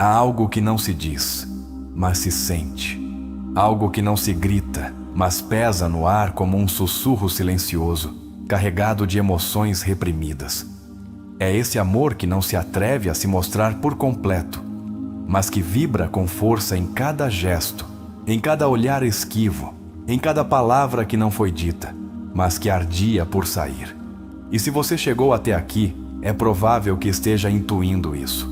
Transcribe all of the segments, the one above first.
Há algo que não se diz, mas se sente. Algo que não se grita, mas pesa no ar como um sussurro silencioso, carregado de emoções reprimidas. É esse amor que não se atreve a se mostrar por completo, mas que vibra com força em cada gesto, em cada olhar esquivo, em cada palavra que não foi dita, mas que ardia por sair. E se você chegou até aqui, é provável que esteja intuindo isso.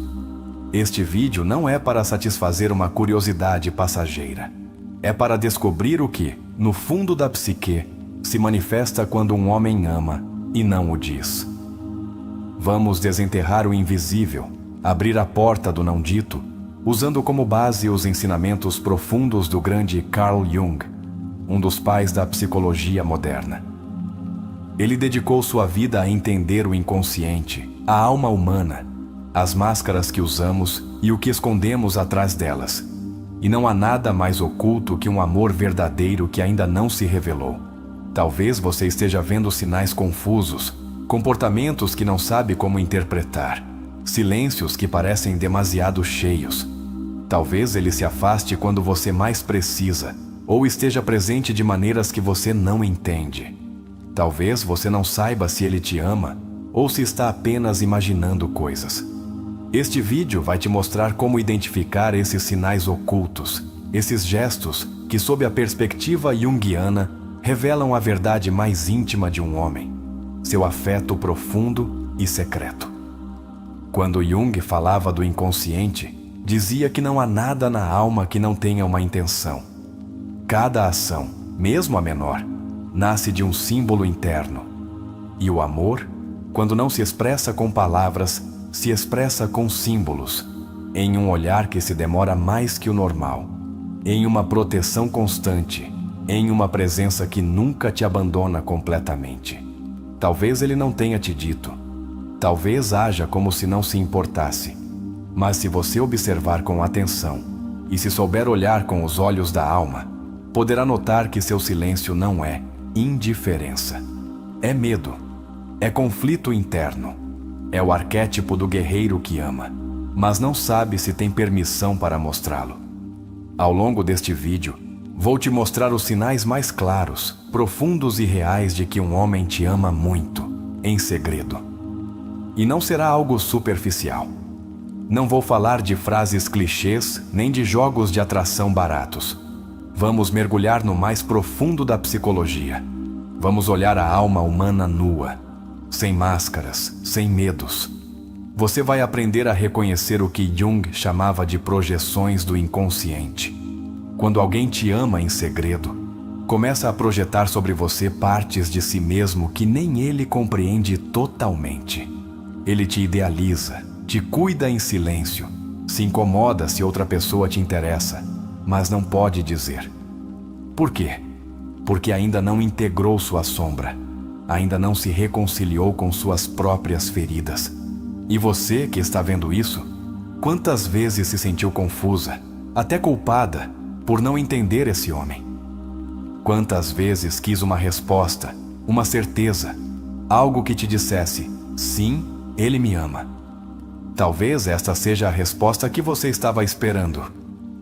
Este vídeo não é para satisfazer uma curiosidade passageira. É para descobrir o que, no fundo da psique, se manifesta quando um homem ama e não o diz. Vamos desenterrar o invisível, abrir a porta do não dito, usando como base os ensinamentos profundos do grande Carl Jung, um dos pais da psicologia moderna. Ele dedicou sua vida a entender o inconsciente, a alma humana, as máscaras que usamos e o que escondemos atrás delas. E não há nada mais oculto que um amor verdadeiro que ainda não se revelou. Talvez você esteja vendo sinais confusos, comportamentos que não sabe como interpretar, silêncios que parecem demasiado cheios. Talvez ele se afaste quando você mais precisa, ou esteja presente de maneiras que você não entende. Talvez você não saiba se ele te ama, ou se está apenas imaginando coisas. Este vídeo vai te mostrar como identificar esses sinais ocultos, esses gestos que, sob a perspectiva junguiana, revelam a verdade mais íntima de um homem, seu afeto profundo e secreto. Quando Jung falava do inconsciente, dizia que não há nada na alma que não tenha uma intenção. Cada ação, mesmo a menor, nasce de um símbolo interno. E o amor, quando não se expressa com palavras, se expressa com símbolos, em um olhar que se demora mais que o normal, em uma proteção constante, em uma presença que nunca te abandona completamente. Talvez ele não tenha te dito, talvez haja como se não se importasse, mas se você observar com atenção e se souber olhar com os olhos da alma, poderá notar que seu silêncio não é indiferença, é medo, é conflito interno. É o arquétipo do guerreiro que ama, mas não sabe se tem permissão para mostrá-lo. Ao longo deste vídeo, vou te mostrar os sinais mais claros, profundos e reais de que um homem te ama muito, em segredo. E não será algo superficial. Não vou falar de frases clichês, nem de jogos de atração baratos. Vamos mergulhar no mais profundo da psicologia. Vamos olhar a alma humana nua, sem máscaras, sem medos. Você vai aprender a reconhecer o que Jung chamava de projeções do inconsciente. Quando alguém te ama em segredo, começa a projetar sobre você partes de si mesmo que nem ele compreende totalmente. Ele te idealiza, te cuida em silêncio, se incomoda se outra pessoa te interessa, mas não pode dizer. Por quê? Porque ainda não integrou sua sombra. Ainda não se reconciliou com suas próprias feridas. E você que está vendo isso, quantas vezes se sentiu confusa, até culpada, por não entender esse homem? Quantas vezes quis uma resposta, uma certeza, algo que te dissesse, sim, ele me ama. Talvez esta seja a resposta que você estava esperando,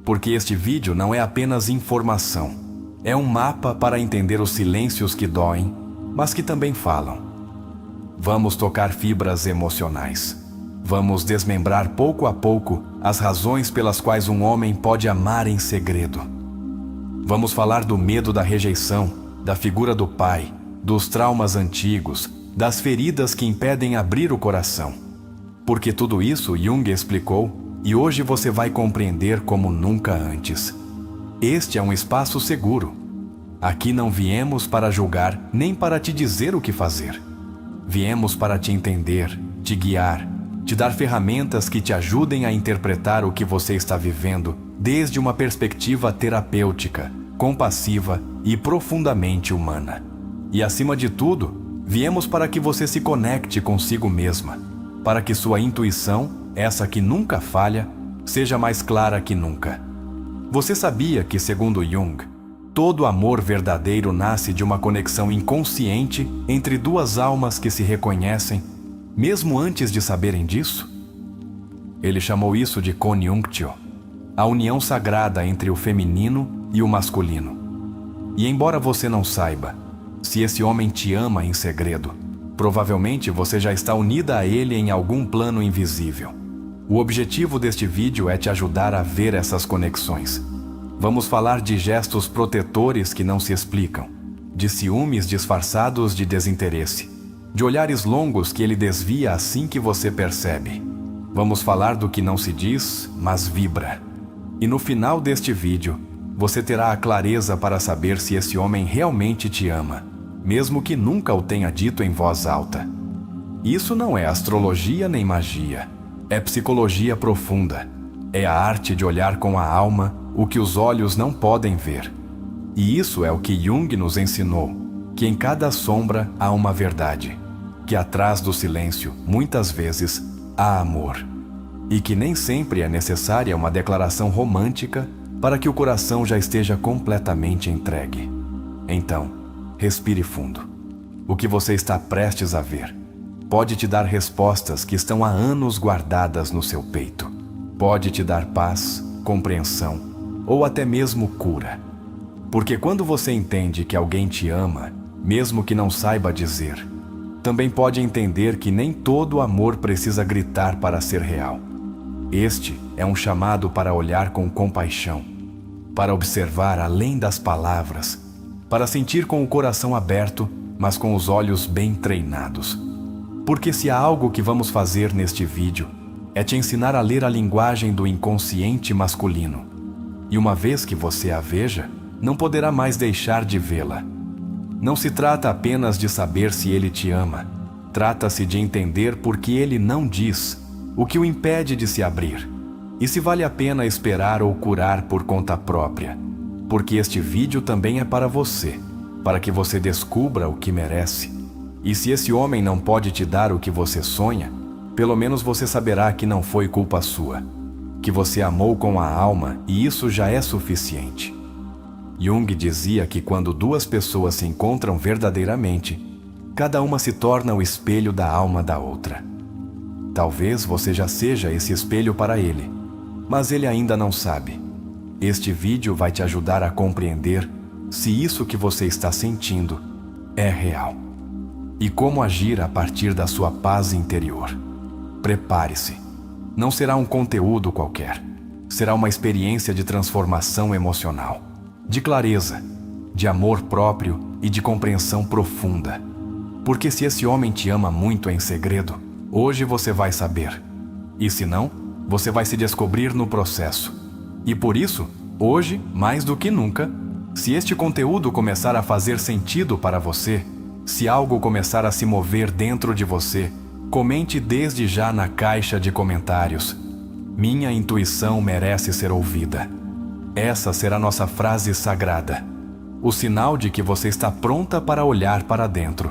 porque este vídeo não é apenas informação, é um mapa para entender os silêncios que doem, mas que também falam. Vamos tocar fibras emocionais. Vamos desmembrar pouco a pouco as razões pelas quais um homem pode amar em segredo. Vamos falar do medo da rejeição, da figura do pai, dos traumas antigos, das feridas que impedem abrir o coração. Porque tudo isso Jung explicou e hoje você vai compreender como nunca antes. Este é um espaço seguro. Aqui não viemos para julgar, nem para te dizer o que fazer. Viemos para te entender, te guiar, te dar ferramentas que te ajudem a interpretar o que você está vivendo desde uma perspectiva terapêutica, compassiva e profundamente humana. E acima de tudo, viemos para que você se conecte consigo mesma, para que sua intuição, essa que nunca falha, seja mais clara que nunca. Você sabia que, segundo Jung, todo amor verdadeiro nasce de uma conexão inconsciente entre duas almas que se reconhecem, mesmo antes de saberem disso? Ele chamou isso de conjunctio, a união sagrada entre o feminino e o masculino. E embora você não saiba, se esse homem te ama em segredo, provavelmente você já está unida a ele em algum plano invisível. O objetivo deste vídeo é te ajudar a ver essas conexões. Vamos falar de gestos protetores que não se explicam, de ciúmes disfarçados de desinteresse, de olhares longos que ele desvia assim que você percebe. Vamos falar do que não se diz, mas vibra. E no final deste vídeo, você terá a clareza para saber se esse homem realmente te ama, mesmo que nunca o tenha dito em voz alta. Isso não é astrologia nem magia. É psicologia profunda. É a arte de olhar com a alma o que os olhos não podem ver. E isso é o que Jung nos ensinou, que em cada sombra há uma verdade, que atrás do silêncio, muitas vezes, há amor. E que nem sempre é necessária uma declaração romântica para que o coração já esteja completamente entregue. Então, respire fundo. O que você está prestes a ver pode te dar respostas que estão há anos guardadas no seu peito. Pode te dar paz, compreensão ou até mesmo cura. Porque quando você entende que alguém te ama, mesmo que não saiba dizer, também pode entender que nem todo amor precisa gritar para ser real. Este é um chamado para olhar com compaixão, para observar além das palavras, para sentir com o coração aberto, mas com os olhos bem treinados. Porque se há algo que vamos fazer neste vídeo, é te ensinar a ler a linguagem do inconsciente masculino. E uma vez que você a veja, não poderá mais deixar de vê-la. Não se trata apenas de saber se ele te ama. Trata-se de entender por que ele não diz, o que o impede de se abrir. E se vale a pena esperar ou curar por conta própria. Porque este vídeo também é para você, para que você descubra o que merece. E se esse homem não pode te dar o que você sonha, pelo menos você saberá que não foi culpa sua, que você amou com a alma e isso já é suficiente. Jung dizia que quando duas pessoas se encontram verdadeiramente, cada uma se torna o espelho da alma da outra. Talvez você já seja esse espelho para ele, mas ele ainda não sabe. Este vídeo vai te ajudar a compreender se isso que você está sentindo é real. E como agir a partir da sua paz interior. Prepare-se. Não será um conteúdo qualquer. Será uma experiência de transformação emocional, de clareza, de amor próprio e de compreensão profunda. Porque se esse homem te ama muito em segredo, hoje você vai saber. E se não, você vai se descobrir no processo. E por isso, hoje, mais do que nunca, se este conteúdo começar a fazer sentido para você, se algo começar a se mover dentro de você, comente desde já na caixa de comentários. Minha intuição merece ser ouvida. Essa será nossa frase sagrada, o sinal de que você está pronta para olhar para dentro.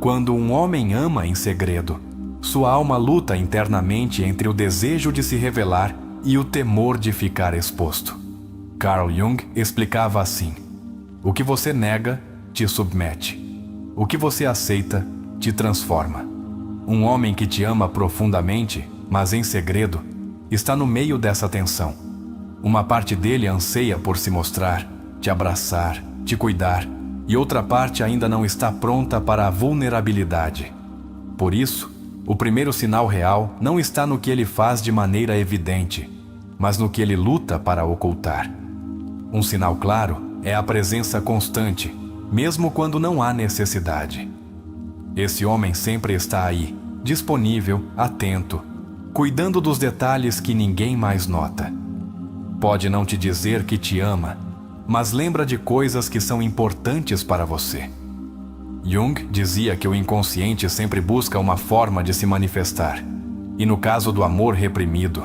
Quando um homem ama em segredo, sua alma luta internamente entre o desejo de se revelar e o temor de ficar exposto. Carl Jung explicava assim: o que você nega te submete. O que você aceita te transforma. Um homem que te ama profundamente, mas em segredo, está no meio dessa tensão. Uma parte dele anseia por se mostrar, te abraçar, te cuidar, e outra parte ainda não está pronta para a vulnerabilidade. Por isso, o primeiro sinal real não está no que ele faz de maneira evidente, mas no que ele luta para ocultar. Um sinal claro é a presença constante, mesmo quando não há necessidade. Esse homem sempre está aí, disponível, atento, cuidando dos detalhes que ninguém mais nota. Pode não te dizer que te ama, mas lembra de coisas que são importantes para você. Jung dizia que o inconsciente sempre busca uma forma de se manifestar, e no caso do amor reprimido,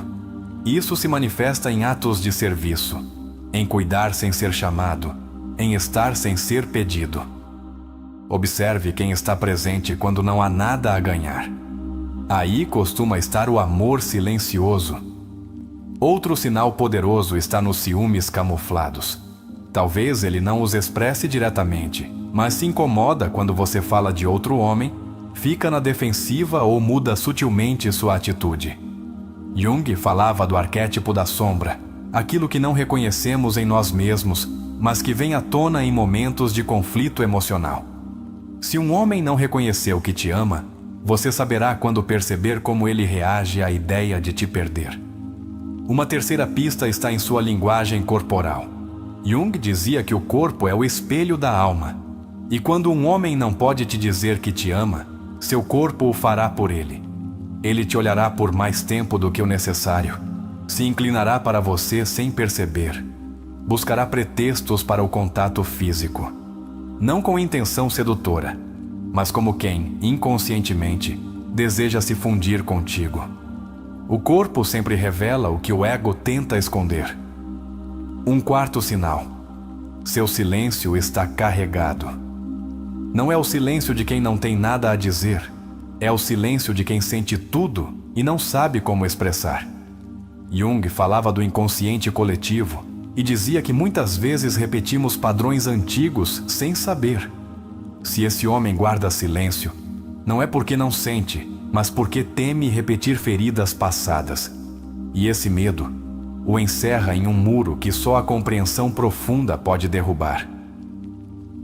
isso se manifesta em atos de serviço, em cuidar sem ser chamado, em estar sem ser pedido. Observe quem está presente quando não há nada a ganhar. Aí costuma estar o amor silencioso. Outro sinal poderoso está nos ciúmes camuflados. Talvez ele não os expresse diretamente, mas se incomoda quando você fala de outro homem, fica na defensiva ou muda sutilmente sua atitude. Jung falava do arquétipo da sombra, aquilo que não reconhecemos em nós mesmos, mas que vem à tona em momentos de conflito emocional. Se um homem não reconheceu que te ama, você saberá quando perceber como ele reage à ideia de te perder. Uma terceira pista está em sua linguagem corporal. Jung dizia que o corpo é o espelho da alma, e quando um homem não pode te dizer que te ama, seu corpo o fará por ele. Ele te olhará por mais tempo do que o necessário, se inclinará para você sem perceber, buscará pretextos para o contato físico, não com intenção sedutora, mas como quem, inconscientemente, deseja se fundir contigo. O corpo sempre revela o que o ego tenta esconder. Um quarto sinal: seu silêncio está carregado. Não é o silêncio de quem não tem nada a dizer, é o silêncio de quem sente tudo e não sabe como expressar. Jung falava do inconsciente coletivo e dizia que muitas vezes repetimos padrões antigos sem saber. Se esse homem guarda silêncio, não é porque não sente, mas porque teme repetir feridas passadas. E esse medo o encerra em um muro que só a compreensão profunda pode derrubar.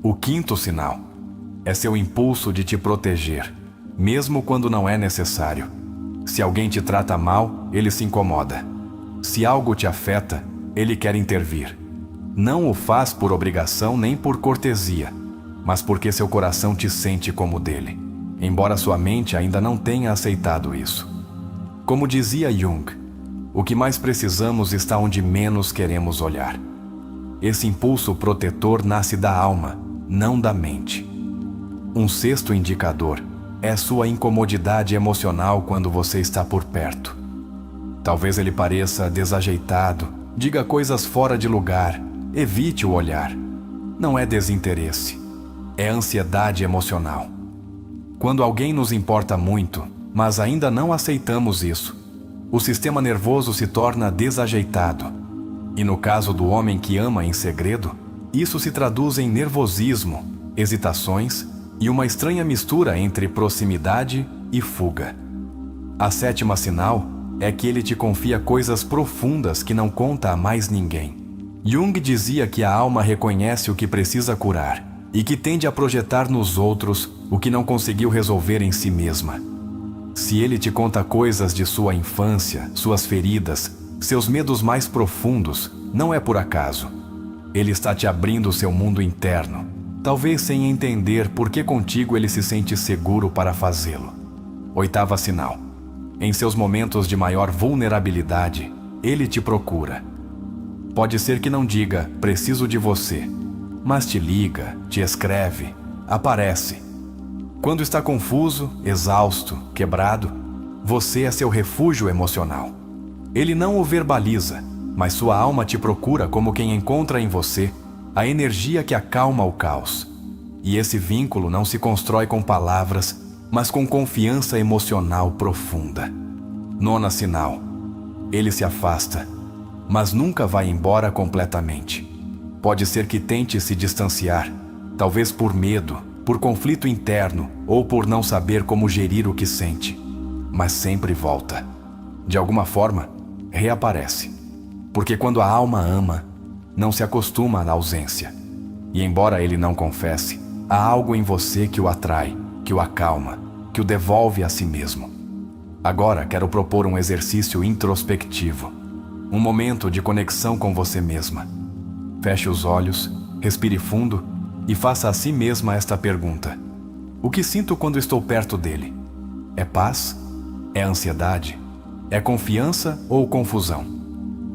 O quinto sinal é seu impulso de te proteger, mesmo quando não é necessário. Se alguém te trata mal, ele se incomoda. Se algo te afeta, ele quer intervir. Não o faz por obrigação nem por cortesia, mas porque seu coração te sente como dele, embora sua mente ainda não tenha aceitado isso. Como dizia Jung, o que mais precisamos está onde menos queremos olhar. Esse impulso protetor nasce da alma, não da mente. Um sexto indicador é sua incomodidade emocional quando você está por perto. Talvez ele pareça desajeitado, diga coisas fora de lugar, evite o olhar. Não é desinteresse, é ansiedade emocional. Quando alguém nos importa muito, mas ainda não aceitamos isso, o sistema nervoso se torna desajeitado. E no caso do homem que ama em segredo, isso se traduz em nervosismo, hesitações e uma estranha mistura entre proximidade e fuga. A sétima sinal é que ele te confia coisas profundas que não conta a mais ninguém. Jung dizia que a alma reconhece o que precisa curar e que tende a projetar nos outros o que não conseguiu resolver em si mesma. Se ele te conta coisas de sua infância, suas feridas, seus medos mais profundos, não é por acaso. Ele está te abrindo seu mundo interno, talvez sem entender por que contigo ele se sente seguro para fazê-lo. Oitava sinal: em seus momentos de maior vulnerabilidade, ele te procura. Pode ser que não diga, preciso de você, mas te liga, te escreve, aparece. Quando está confuso, exausto, quebrado, você é seu refúgio emocional. Ele não o verbaliza, mas sua alma te procura como quem encontra em você a energia que acalma o caos. E esse vínculo não se constrói com palavras, mas com confiança emocional profunda. Nona sinal: ele se afasta, mas nunca vai embora completamente. Pode ser que tente se distanciar, talvez por medo, por conflito interno ou por não saber como gerir o que sente, mas sempre volta. De alguma forma, reaparece. Porque quando a alma ama, não se acostuma à ausência. E embora ele não confesse, há algo em você que o atrai, que o acalma, que o devolve a si mesmo. Agora quero propor um exercício introspectivo, um momento de conexão com você mesma. Feche os olhos, respire fundo e faça a si mesma esta pergunta: o que sinto quando estou perto dele? É paz? É ansiedade? É confiança ou confusão?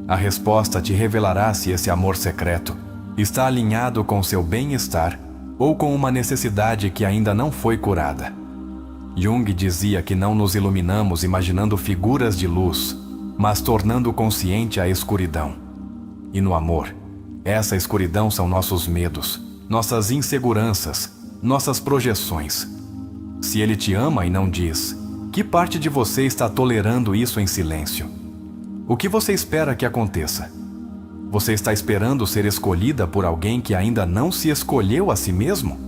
A resposta te revelará se esse amor secreto está alinhado com seu bem-estar ou com uma necessidade que ainda não foi curada. Jung dizia que não nos iluminamos imaginando figuras de luz, mas tornando consciente a escuridão. E no amor, essa escuridão são nossos medos, nossas inseguranças, nossas projeções. Se ele te ama e não diz, que parte de você está tolerando isso em silêncio? O que você espera que aconteça? Você está esperando ser escolhida por alguém que ainda não se escolheu a si mesmo?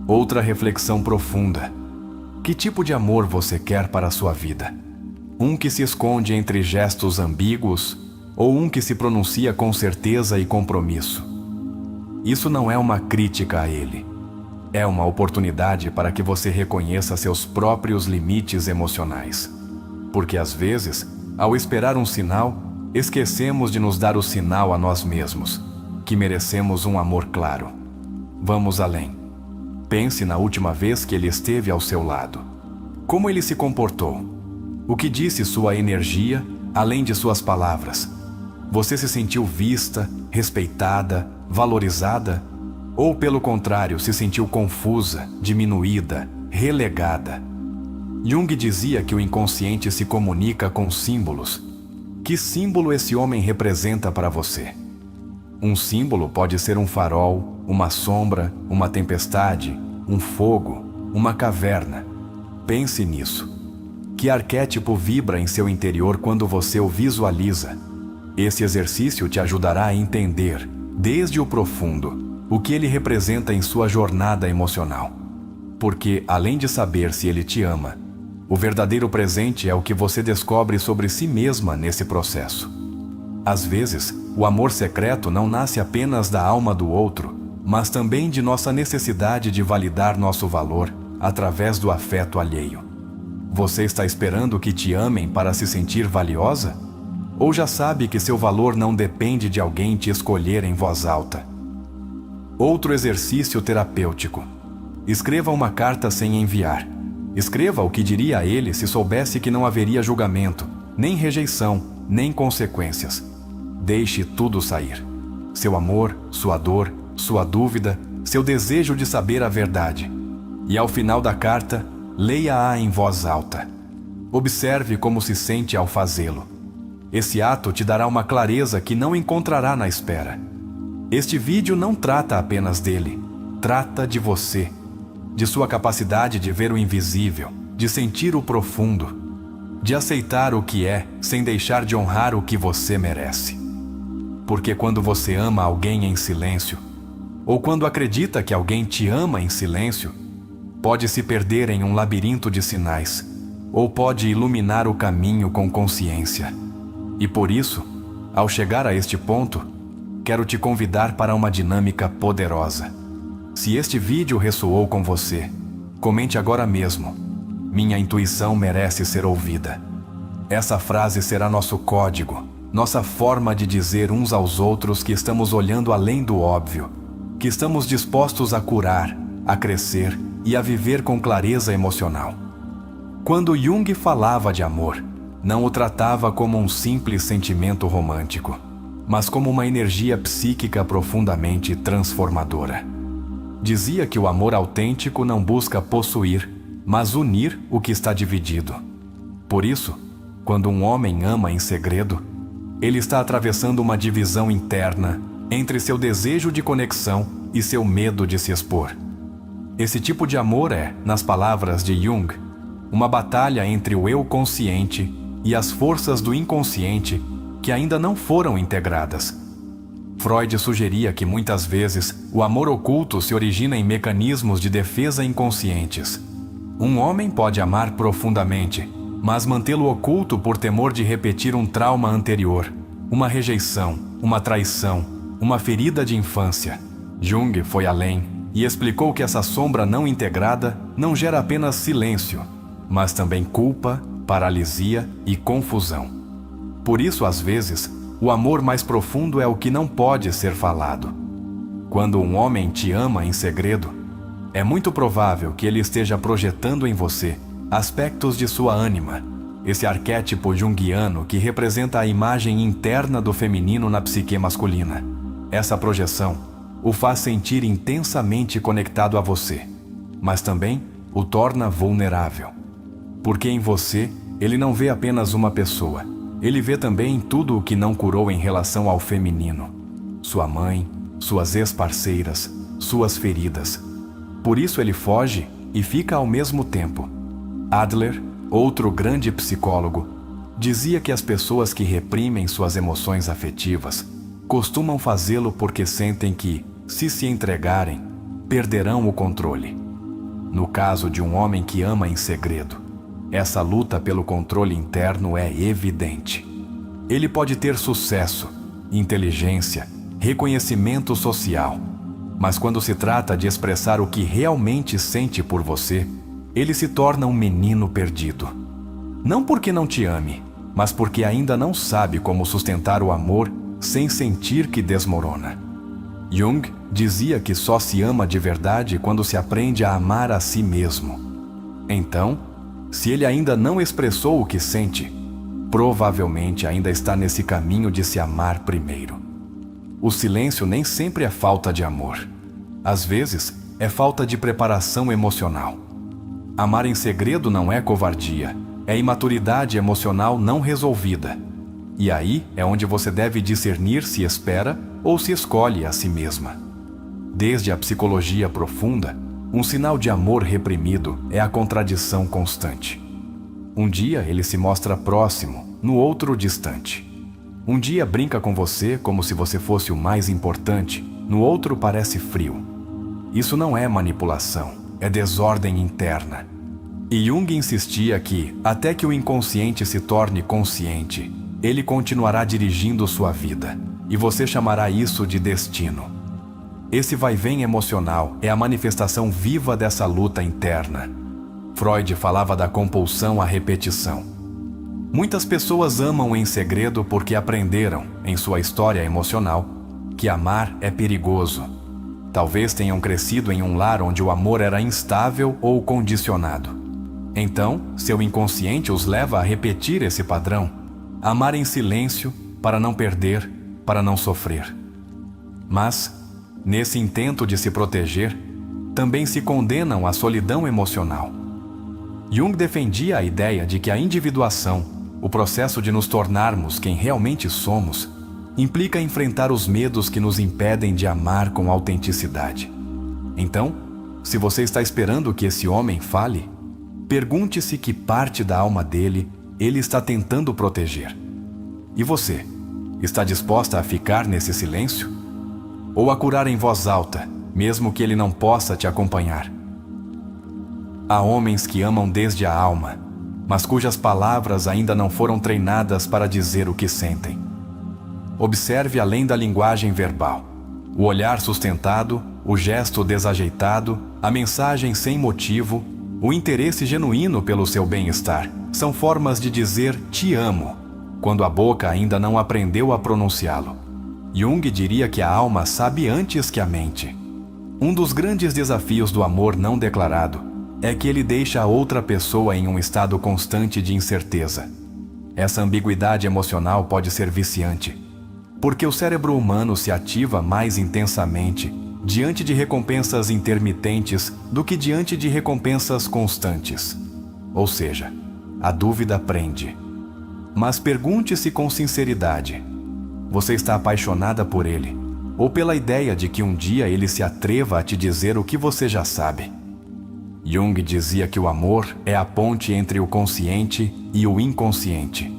Outra reflexão profunda: que tipo de amor você quer para a sua vida? Um que se esconde entre gestos ambíguos ou um que se pronuncia com certeza e compromisso. Isso não é uma crítica a ele. É uma oportunidade para que você reconheça seus próprios limites emocionais. Porque às vezes, ao esperar um sinal, esquecemos de nos dar o sinal a nós mesmos, que merecemos um amor claro. Vamos além. Pense na última vez que ele esteve ao seu lado. Como ele se comportou? O que disse sua energia, além de suas palavras? Você se sentiu vista, respeitada, valorizada? Ou, pelo contrário, se sentiu confusa, diminuída, relegada? Jung dizia que o inconsciente se comunica com símbolos. Que símbolo esse homem representa para você? Um símbolo pode ser um farol, uma sombra, uma tempestade, um fogo, uma caverna. Pense nisso. Que arquétipo vibra em seu interior quando você o visualiza? Esse exercício te ajudará a entender, desde o profundo, o que ele representa em sua jornada emocional. Porque, além de saber se ele te ama, o verdadeiro presente é o que você descobre sobre si mesma nesse processo. Às vezes, o amor secreto não nasce apenas da alma do outro, mas também de nossa necessidade de validar nosso valor através do afeto alheio. Você está esperando que te amem para se sentir valiosa? Ou já sabe que seu valor não depende de alguém te escolher em voz alta? Outro exercício terapêutico. Escreva uma carta sem enviar. Escreva o que diria a ele se soubesse que não haveria julgamento, nem rejeição, nem consequências. Deixe tudo sair. Seu amor, sua dor, sua dúvida, seu desejo de saber a verdade. E ao final da carta, leia-a em voz alta. Observe como se sente ao fazê-lo. Esse ato te dará uma clareza que não encontrará na espera. Este vídeo não trata apenas dele, trata de você, de sua capacidade de ver o invisível, de sentir o profundo, de aceitar o que é, sem deixar de honrar o que você merece. Porque quando você ama alguém em silêncio, ou quando acredita que alguém te ama em silêncio, pode se perder em um labirinto de sinais, ou pode iluminar o caminho com consciência. E por isso, ao chegar a este ponto, quero te convidar para uma dinâmica poderosa. Se este vídeo ressoou com você, comente agora mesmo: minha intuição merece ser ouvida. Essa frase será nosso código, nossa forma de dizer uns aos outros que estamos olhando além do óbvio, que estamos dispostos a curar, a crescer e a viver com clareza emocional. Quando Jung falava de amor, não o tratava como um simples sentimento romântico, mas como uma energia psíquica profundamente transformadora. Dizia que o amor autêntico não busca possuir, mas unir o que está dividido. Por isso, quando um homem ama em segredo, ele está atravessando uma divisão interna entre seu desejo de conexão e seu medo de se expor. Esse tipo de amor é, nas palavras de Jung, uma batalha entre o eu consciente e as forças do inconsciente que ainda não foram integradas. Freud sugeria que muitas vezes o amor oculto se origina em mecanismos de defesa inconscientes. Um homem pode amar profundamente, mas mantê-lo oculto por temor de repetir um trauma anterior, uma rejeição, uma traição, uma ferida de infância. Jung foi além e explicou que essa sombra não integrada não gera apenas silêncio, mas também culpa, paralisia e confusão. Por isso, às vezes, o amor mais profundo é o que não pode ser falado. Quando um homem te ama em segredo, é muito provável que ele esteja projetando em você aspectos de sua ânima, esse arquétipo junguiano que representa a imagem interna do feminino na psique masculina. Essa projeção o faz sentir intensamente conectado a você, mas também o torna vulnerável. Porque em você, ele não vê apenas uma pessoa, ele vê também tudo o que não curou em relação ao feminino. Sua mãe, suas ex-parceiras, suas feridas. Por isso ele foge e fica ao mesmo tempo. Adler, outro grande psicólogo, dizia que as pessoas que reprimem suas emoções afetivas costumam fazê-lo porque sentem que, se entregarem, perderão o controle. No caso de um homem que ama em segredo, essa luta pelo controle interno é evidente. Ele pode ter sucesso, inteligência, reconhecimento social, mas quando se trata de expressar o que realmente sente por você, ele se torna um menino perdido. Não porque não te ame, mas porque ainda não sabe como sustentar o amor sem sentir que desmorona. Jung dizia que só se ama de verdade quando se aprende a amar a si mesmo. Então, se ele ainda não expressou o que sente, provavelmente ainda está nesse caminho de se amar primeiro. O silêncio nem sempre é falta de amor. Às vezes, é falta de preparação emocional. Amar em segredo não é covardia, é imaturidade emocional não resolvida. E aí é onde você deve discernir se espera ou se escolhe a si mesma. Desde a psicologia profunda, um sinal de amor reprimido é a contradição constante. Um dia ele se mostra próximo, no outro distante. Um dia brinca com você como se você fosse o mais importante, no outro parece frio. Isso não é manipulação, é desordem interna. E Jung insistia que, até que o inconsciente se torne consciente, ele continuará dirigindo sua vida, e você chamará isso de destino. Esse vai-vem emocional é a manifestação viva dessa luta interna. Freud falava da compulsão à repetição. Muitas pessoas amam em segredo porque aprenderam, em sua história emocional, que amar é perigoso. Talvez tenham crescido em um lar onde o amor era instável ou condicionado. Então, seu inconsciente os leva a repetir esse padrão, amar em silêncio para não perder, para não sofrer. Mas, nesse intento de se proteger, também se condenam à solidão emocional. Jung defendia a ideia de que a individuação, o processo de nos tornarmos quem realmente somos, implica enfrentar os medos que nos impedem de amar com autenticidade. Então, se você está esperando que esse homem fale, pergunte-se que parte da alma dele ele está tentando proteger. E você, está disposta a ficar nesse silêncio? Ou a curar em voz alta, mesmo que ele não possa te acompanhar? Há homens que amam desde a alma, mas cujas palavras ainda não foram treinadas para dizer o que sentem. Observe além da linguagem verbal. O olhar sustentado, o gesto desajeitado, a mensagem sem motivo, o interesse genuíno pelo seu bem-estar são formas de dizer "te amo", quando a boca ainda não aprendeu a pronunciá-lo. Jung diria que a alma sabe antes que a mente. Um dos grandes desafios do amor não declarado é que ele deixa a outra pessoa em um estado constante de incerteza. Essa ambiguidade emocional pode ser viciante, porque o cérebro humano se ativa mais intensamente diante de recompensas intermitentes do que diante de recompensas constantes. Ou seja, a dúvida prende. Mas pergunte-se com sinceridade: você está apaixonada por ele, ou pela ideia de que um dia ele se atreva a te dizer o que você já sabe? Jung dizia que o amor é a ponte entre o consciente e o inconsciente.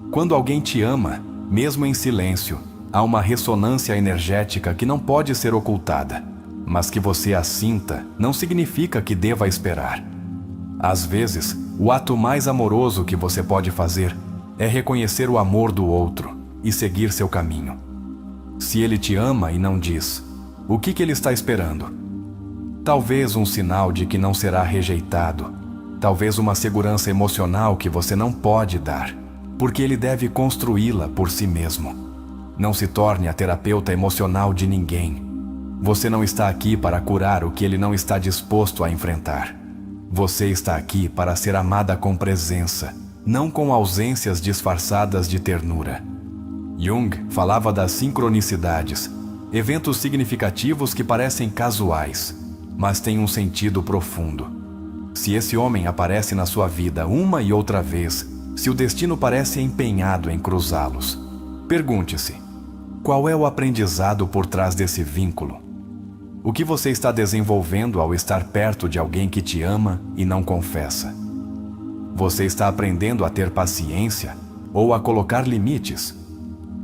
Quando alguém te ama, mesmo em silêncio, há uma ressonância energética que não pode ser ocultada, mas que você a sinta não significa que deva esperar. Às vezes, o ato mais amoroso que você pode fazer é reconhecer o amor do outro e seguir seu caminho. Se ele te ama e não diz, o que ele está esperando? Talvez um sinal de que não será rejeitado, talvez uma segurança emocional que você não pode dar, porque ele deve construí-la por si mesmo. Não se torne a terapeuta emocional de ninguém. Você não está aqui para curar o que ele não está disposto a enfrentar. Você está aqui para ser amada com presença, não com ausências disfarçadas de ternura. Jung falava das sincronicidades, eventos significativos que parecem casuais, mas têm um sentido profundo. Se esse homem aparece na sua vida uma e outra vez, se o destino parece empenhado em cruzá-los, pergunte-se: qual é o aprendizado por trás desse vínculo? O que você está desenvolvendo ao estar perto de alguém que te ama e não confessa? Você está aprendendo a ter paciência ou a colocar limites?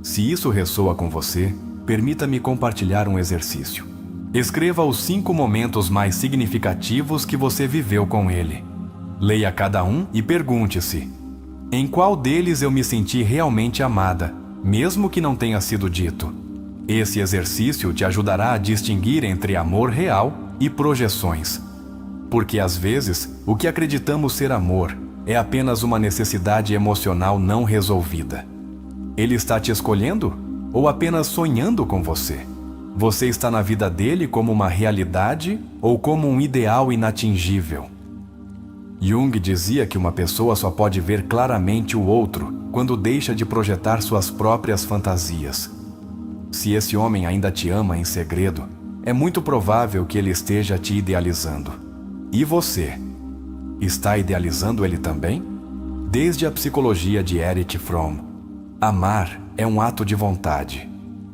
Se isso ressoa com você, permita-me compartilhar um exercício. Escreva os 5 momentos mais significativos que você viveu com ele. Leia cada um e pergunte-se: em qual deles eu me senti realmente amada, mesmo que não tenha sido dito? Esse exercício te ajudará a distinguir entre amor real e projeções. Porque às vezes, o que acreditamos ser amor é apenas uma necessidade emocional não resolvida. Ele está te escolhendo ou apenas sonhando com você? Você está na vida dele como uma realidade ou como um ideal inatingível? Jung dizia que uma pessoa só pode ver claramente o outro quando deixa de projetar suas próprias fantasias. Se esse homem ainda te ama em segredo, é muito provável que ele esteja te idealizando. E você? Está idealizando ele também? Desde a psicologia de Erich Fromm, amar é um ato de vontade,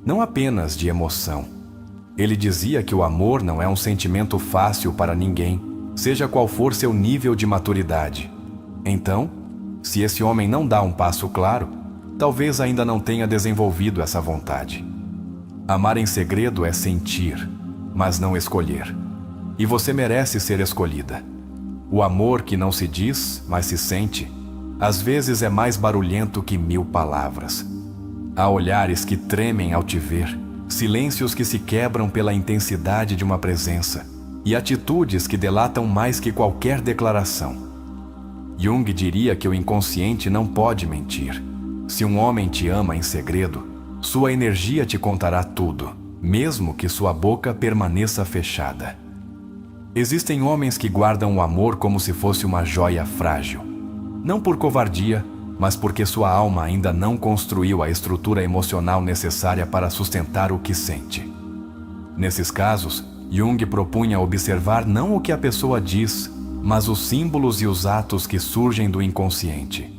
não apenas de emoção. Ele dizia que o amor não é um sentimento fácil para ninguém, seja qual for seu nível de maturidade. Então, se esse homem não dá um passo claro, talvez ainda não tenha desenvolvido essa vontade. Amar em segredo é sentir, mas não escolher. E você merece ser escolhida. O amor que não se diz, mas se sente, às vezes é mais barulhento que 1000 palavras. Há olhares que tremem ao te ver, silêncios que se quebram pela intensidade de uma presença, e atitudes que delatam mais que qualquer declaração. Jung diria que o inconsciente não pode mentir. Se um homem te ama em segredo, sua energia te contará tudo, mesmo que sua boca permaneça fechada. Existem homens que guardam o amor como se fosse uma joia frágil. Não por covardia, mas porque sua alma ainda não construiu a estrutura emocional necessária para sustentar o que sente. Nesses casos, Jung propunha observar não o que a pessoa diz, mas os símbolos e os atos que surgem do inconsciente.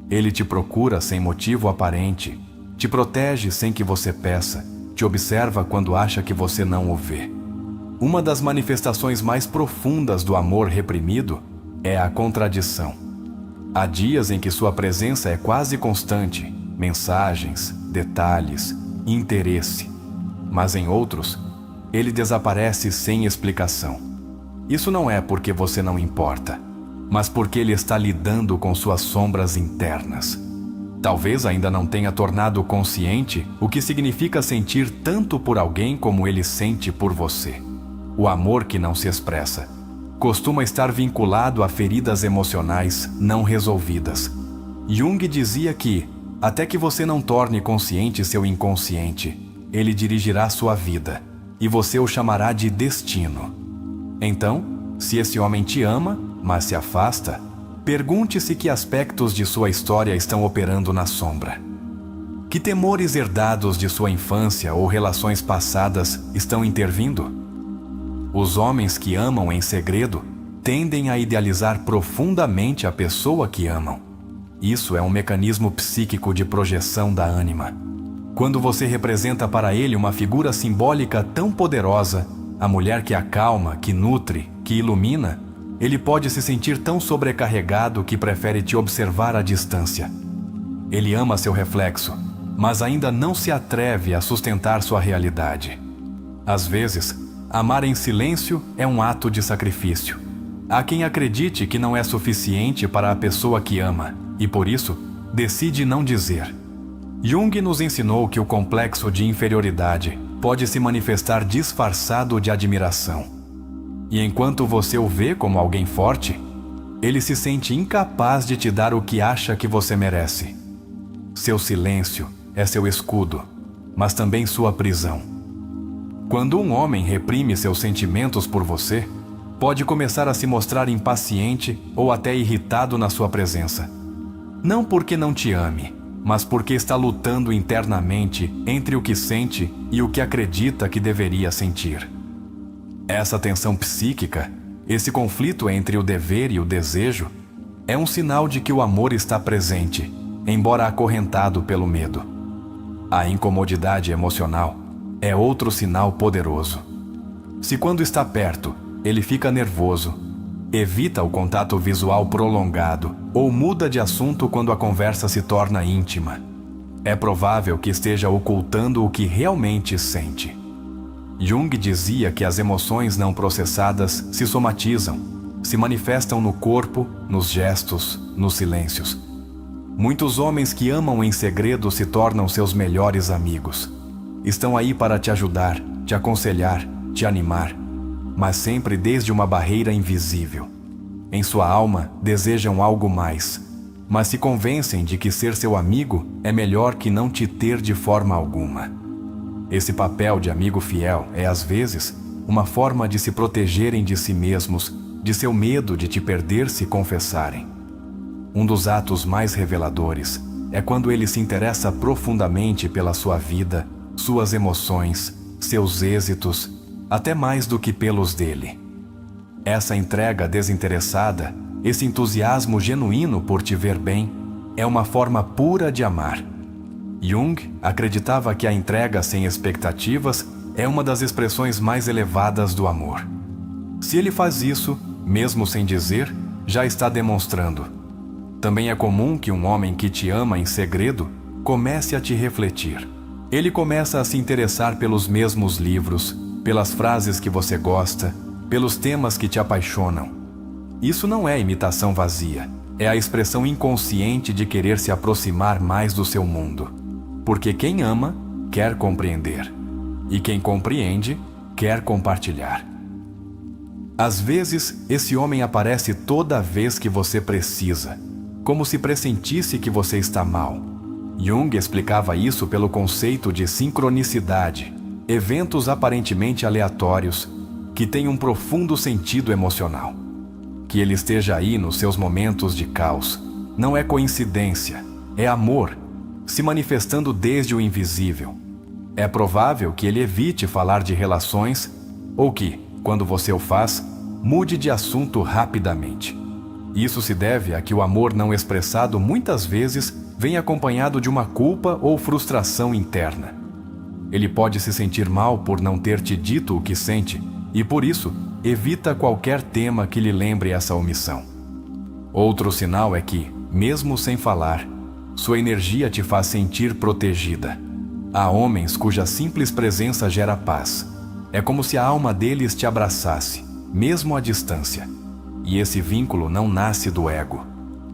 Ele te procura sem motivo aparente, te protege sem que você peça, te observa quando acha que você não o vê. Uma das manifestações mais profundas do amor reprimido é a contradição. Há dias em que sua presença é quase constante, mensagens, detalhes, interesse. Mas em outros, ele desaparece sem explicação. Isso não é porque você não importa, mas porque ele está lidando com suas sombras internas. Talvez ainda não tenha tornado consciente o que significa sentir tanto por alguém como ele sente por você. O amor que não se expressa costuma estar vinculado a feridas emocionais não resolvidas. Jung dizia que, até que você não torne consciente seu inconsciente, ele dirigirá sua vida, e você o chamará de destino. Então, se esse homem te ama, mas se afasta, pergunte-se que aspectos de sua história estão operando na sombra. Que temores herdados de sua infância ou relações passadas estão intervindo? Os homens que amam em segredo tendem a idealizar profundamente a pessoa que amam. Isso é um mecanismo psíquico de projeção da ânima. Quando você representa para ele uma figura simbólica tão poderosa, a mulher que acalma, que nutre, que ilumina, ele pode se sentir tão sobrecarregado que prefere te observar à distância. Ele ama seu reflexo, mas ainda não se atreve a sustentar sua realidade. Às vezes, amar em silêncio é um ato de sacrifício. Há quem acredite que não é suficiente para a pessoa que ama, e por isso, decide não dizer. Jung nos ensinou que o complexo de inferioridade pode se manifestar disfarçado de admiração. E enquanto você o vê como alguém forte, ele se sente incapaz de te dar o que acha que você merece. Seu silêncio é seu escudo, mas também sua prisão. Quando um homem reprime seus sentimentos por você, pode começar a se mostrar impaciente ou até irritado na sua presença. Não porque não te ame, mas porque está lutando internamente entre o que sente e o que acredita que deveria sentir. Essa tensão psíquica, esse conflito entre o dever e o desejo, é um sinal de que o amor está presente, embora acorrentado pelo medo. A incomodidade emocional é outro sinal poderoso. Se quando está perto, ele fica nervoso, evita o contato visual prolongado ou muda de assunto quando a conversa se torna íntima, é provável que esteja ocultando o que realmente sente. Jung dizia que as emoções não processadas se somatizam, se manifestam no corpo, nos gestos, nos silêncios. Muitos homens que amam em segredo se tornam seus melhores amigos. Estão aí para te ajudar, te aconselhar, te animar, mas sempre desde uma barreira invisível. Em sua alma desejam algo mais, mas se convencem de que ser seu amigo é melhor que não te ter de forma alguma. Esse papel de amigo fiel é, às vezes, uma forma de se protegerem de si mesmos, de seu medo de te perder se confessarem. Um dos atos mais reveladores é quando ele se interessa profundamente pela sua vida, suas emoções, seus êxitos, até mais do que pelos dele. Essa entrega desinteressada, esse entusiasmo genuíno por te ver bem, é uma forma pura de amar. Jung acreditava que a entrega sem expectativas é uma das expressões mais elevadas do amor. Se ele faz isso, mesmo sem dizer, já está demonstrando. Também é comum que um homem que te ama em segredo comece a te refletir. Ele começa a se interessar pelos mesmos livros, pelas frases que você gosta, pelos temas que te apaixonam. Isso não é imitação vazia, é a expressão inconsciente de querer se aproximar mais do seu mundo. Porque quem ama, quer compreender. E quem compreende, quer compartilhar. Às vezes, esse homem aparece toda vez que você precisa, como se pressentisse que você está mal. Jung explicava isso pelo conceito de sincronicidade, eventos aparentemente aleatórios que têm um profundo sentido emocional. Que ele esteja aí nos seus momentos de caos não é coincidência, é amor, se manifestando desde o invisível. É provável que ele evite falar de relações ou que, quando você o faz, mude de assunto rapidamente. Isso se deve a que o amor não expressado muitas vezes vem acompanhado de uma culpa ou frustração interna. Ele pode se sentir mal por não ter te dito o que sente e, por isso, evita qualquer tema que lhe lembre essa omissão. Outro sinal é que, mesmo sem falar, sua energia te faz sentir protegida. Há homens cuja simples presença gera paz. É como se a alma deles te abraçasse, mesmo à distância. E esse vínculo não nasce do ego,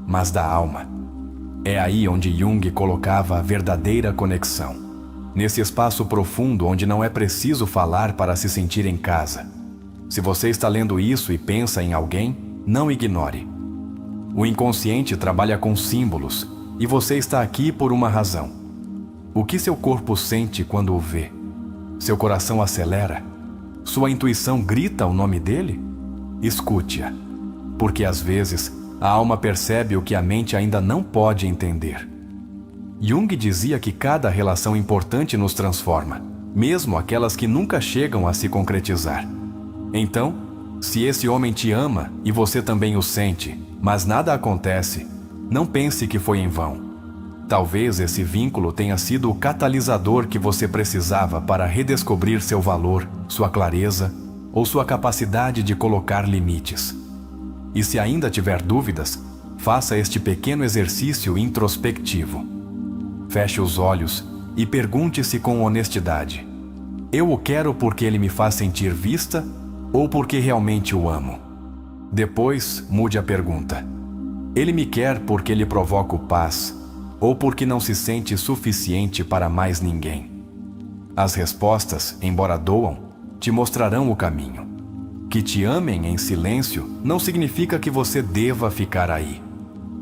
mas da alma. É aí onde Jung colocava a verdadeira conexão. Nesse espaço profundo onde não é preciso falar para se sentir em casa. Se você está lendo isso e pensa em alguém, não ignore. O inconsciente trabalha com símbolos e você está aqui por uma razão. O que seu corpo sente quando o vê? Seu coração acelera? Sua intuição grita o nome dele? Escute-a, porque às vezes a alma percebe o que a mente ainda não pode entender. Jung dizia que cada relação importante nos transforma, mesmo aquelas que nunca chegam a se concretizar. Então, se esse homem te ama e você também o sente, mas nada acontece, não pense que foi em vão. Talvez esse vínculo tenha sido o catalisador que você precisava para redescobrir seu valor, sua clareza ou sua capacidade de colocar limites. E se ainda tiver dúvidas, faça este pequeno exercício introspectivo. Feche os olhos e pergunte-se com honestidade: eu o quero porque ele me faz sentir vista ou porque realmente o amo? Depois, mude a pergunta: ele me quer porque lhe provoco paz ou porque não se sente suficiente para mais ninguém? As respostas, embora doam, te mostrarão o caminho. Que te amem em silêncio não significa que você deva ficar aí.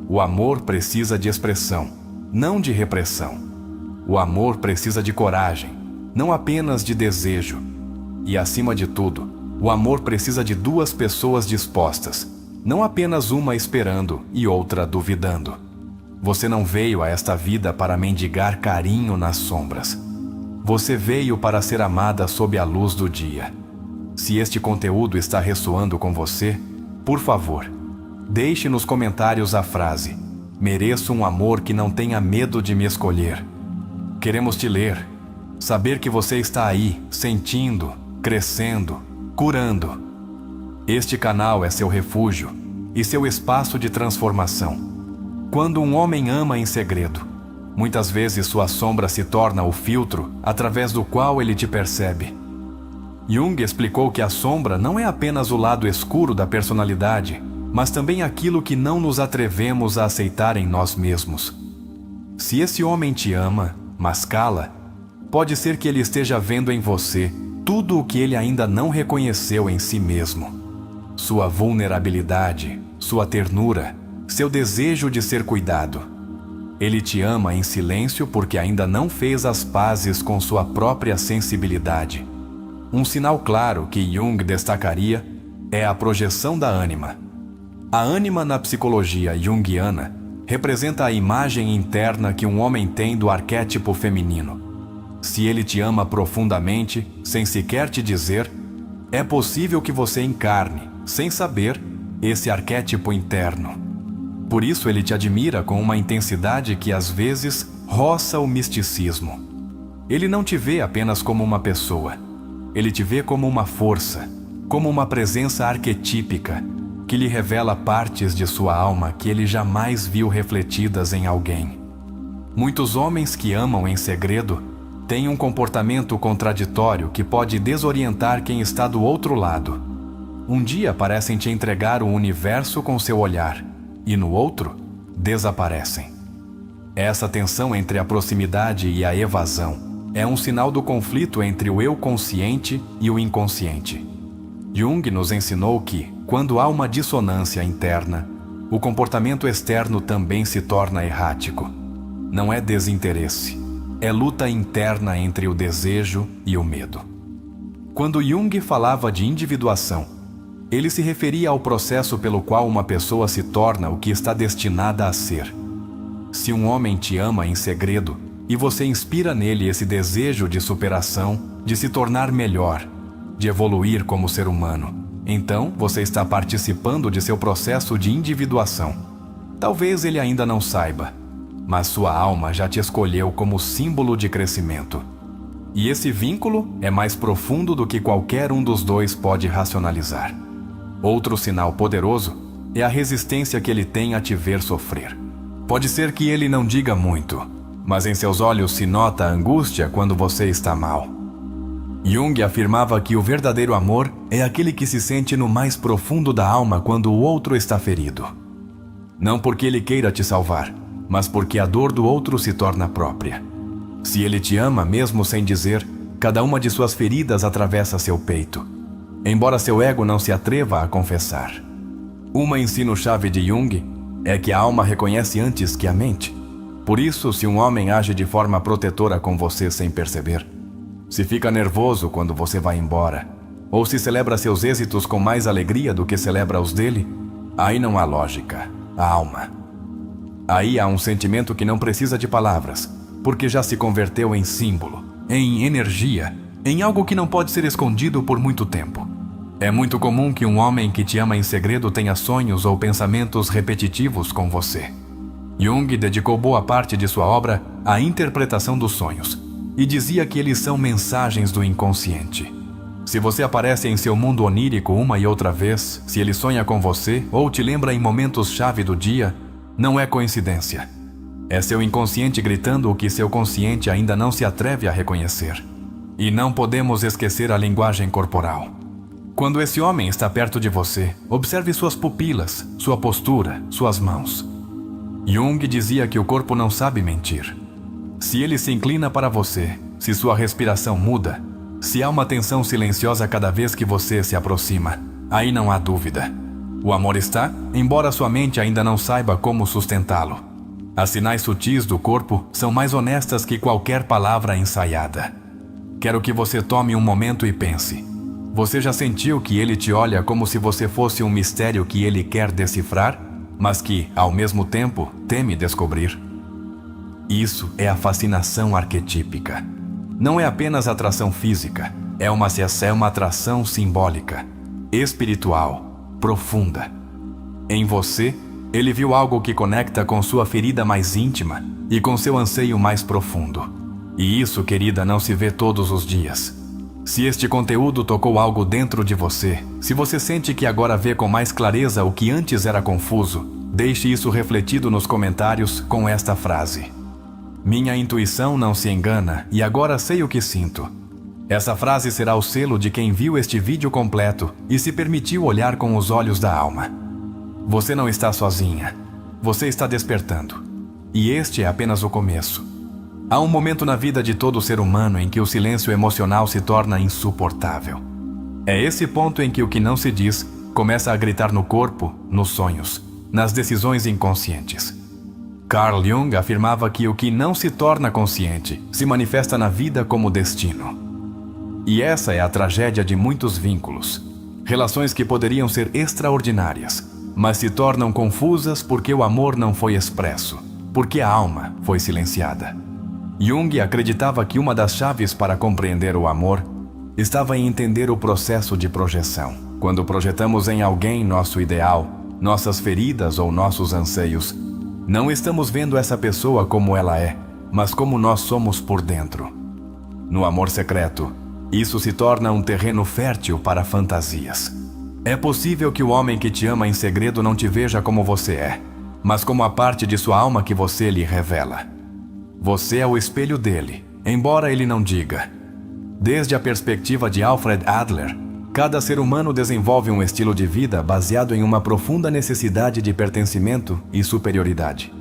O amor precisa de expressão, não de repressão. O amor precisa de coragem, não apenas de desejo. E, acima de tudo, o amor precisa de duas pessoas dispostas, não apenas uma esperando e outra duvidando. Você não veio a esta vida para mendigar carinho nas sombras. Você veio para ser amada sob a luz do dia. Se este conteúdo está ressoando com você, por favor, deixe nos comentários a frase: mereço um amor que não tenha medo de me escolher. Queremos te ler, saber que você está aí, sentindo, crescendo, curando. Este canal é seu refúgio e seu espaço de transformação. Quando um homem ama em segredo, muitas vezes sua sombra se torna o filtro através do qual ele te percebe. Jung explicou que a sombra não é apenas o lado escuro da personalidade, mas também aquilo que não nos atrevemos a aceitar em nós mesmos. Se esse homem te ama, mas cala, pode ser que ele esteja vendo em você tudo o que ele ainda não reconheceu em si mesmo. Sua vulnerabilidade, sua ternura, seu desejo de ser cuidado. Ele te ama em silêncio porque ainda não fez as pazes com sua própria sensibilidade. Um sinal claro que Jung destacaria é a projeção da ânima. A ânima na psicologia junguiana representa a imagem interna que um homem tem do arquétipo feminino. Se ele te ama profundamente, sem sequer te dizer, é possível que você encarne, sem saber, esse arquétipo interno. Por isso ele te admira com uma intensidade que às vezes roça o misticismo. Ele não te vê apenas como uma pessoa. Ele te vê como uma força, como uma presença arquetípica, que lhe revela partes de sua alma que ele jamais viu refletidas em alguém. Muitos homens que amam em segredo têm um comportamento contraditório que pode desorientar quem está do outro lado. Um dia parecem te entregar o universo com seu olhar, e no outro, desaparecem. Essa tensão entre a proximidade e a evasão é um sinal do conflito entre o eu consciente e o inconsciente. Jung nos ensinou que, quando há uma dissonância interna, o comportamento externo também se torna errático. Não é desinteresse, é luta interna entre o desejo e o medo. Quando Jung falava de individuação, ele se referia ao processo pelo qual uma pessoa se torna o que está destinada a ser. Se um homem te ama em segredo e você inspira nele esse desejo de superação, de se tornar melhor, de evoluir como ser humano, então você está participando de seu processo de individuação. Talvez ele ainda não saiba, mas sua alma já te escolheu como símbolo de crescimento. E esse vínculo é mais profundo do que qualquer um dos dois pode racionalizar. Outro sinal poderoso é a resistência que ele tem a te ver sofrer. Pode ser que ele não diga muito, mas em seus olhos se nota a angústia quando você está mal. Jung afirmava que o verdadeiro amor é aquele que se sente no mais profundo da alma quando o outro está ferido. Não porque ele queira te salvar, mas porque a dor do outro se torna própria. Se ele te ama mesmo sem dizer, cada uma de suas feridas atravessa seu peito, embora seu ego não se atreva a confessar. Uma ensino-chave de Jung é que a alma reconhece antes que a mente. Por isso, se um homem age de forma protetora com você sem perceber, se fica nervoso quando você vai embora, ou se celebra seus êxitos com mais alegria do que celebra os dele, aí não há lógica, há alma. Aí há um sentimento que não precisa de palavras, porque já se converteu em símbolo, em energia, em algo que não pode ser escondido por muito tempo. É muito comum que um homem que te ama em segredo tenha sonhos ou pensamentos repetitivos com você. Jung dedicou boa parte de sua obra à interpretação dos sonhos, e dizia que eles são mensagens do inconsciente. Se você aparece em seu mundo onírico uma e outra vez, se ele sonha com você ou te lembra em momentos-chave do dia, não é coincidência. É seu inconsciente gritando o que seu consciente ainda não se atreve a reconhecer. E não podemos esquecer a linguagem corporal. Quando esse homem está perto de você, observe suas pupilas, sua postura, suas mãos. Jung dizia que o corpo não sabe mentir. Se ele se inclina para você, se sua respiração muda, se há uma tensão silenciosa cada vez que você se aproxima, aí não há dúvida. O amor está, embora sua mente ainda não saiba como sustentá-lo. As sinais sutis do corpo são mais honestas que qualquer palavra ensaiada. Quero que você tome um momento e pense. Você já sentiu que ele te olha como se você fosse um mistério que ele quer decifrar, mas que, ao mesmo tempo, teme descobrir? Isso é a fascinação arquetípica. Não é apenas atração física, é uma atração simbólica, espiritual, profunda. Em você, ele viu algo que conecta com sua ferida mais íntima e com seu anseio mais profundo. E isso, querida, não se vê todos os dias. Se este conteúdo tocou algo dentro de você, se você sente que agora vê com mais clareza o que antes era confuso, deixe isso refletido nos comentários com esta frase: minha intuição não se engana e agora sei o que sinto. Essa frase será o selo de quem viu este vídeo completo e se permitiu olhar com os olhos da alma. Você não está sozinha. Você está despertando. E este é apenas o começo. Há um momento na vida de todo ser humano em que o silêncio emocional se torna insuportável. É esse ponto em que o que não se diz começa a gritar no corpo, nos sonhos, nas decisões inconscientes. Carl Jung afirmava que o que não se torna consciente se manifesta na vida como destino. E essa é a tragédia de muitos vínculos. Relações que poderiam ser extraordinárias, mas se tornam confusas porque o amor não foi expresso, porque a alma foi silenciada. Jung acreditava que uma das chaves para compreender o amor estava em entender o processo de projeção. Quando projetamos em alguém nosso ideal, nossas feridas ou nossos anseios, não estamos vendo essa pessoa como ela é, mas como nós somos por dentro. No amor secreto, isso se torna um terreno fértil para fantasias. É possível que o homem que te ama em segredo não te veja como você é, mas como a parte de sua alma que você lhe revela. Você é o espelho dele, embora ele não diga. Desde a perspectiva de Alfred Adler, cada ser humano desenvolve um estilo de vida baseado em uma profunda necessidade de pertencimento e superioridade.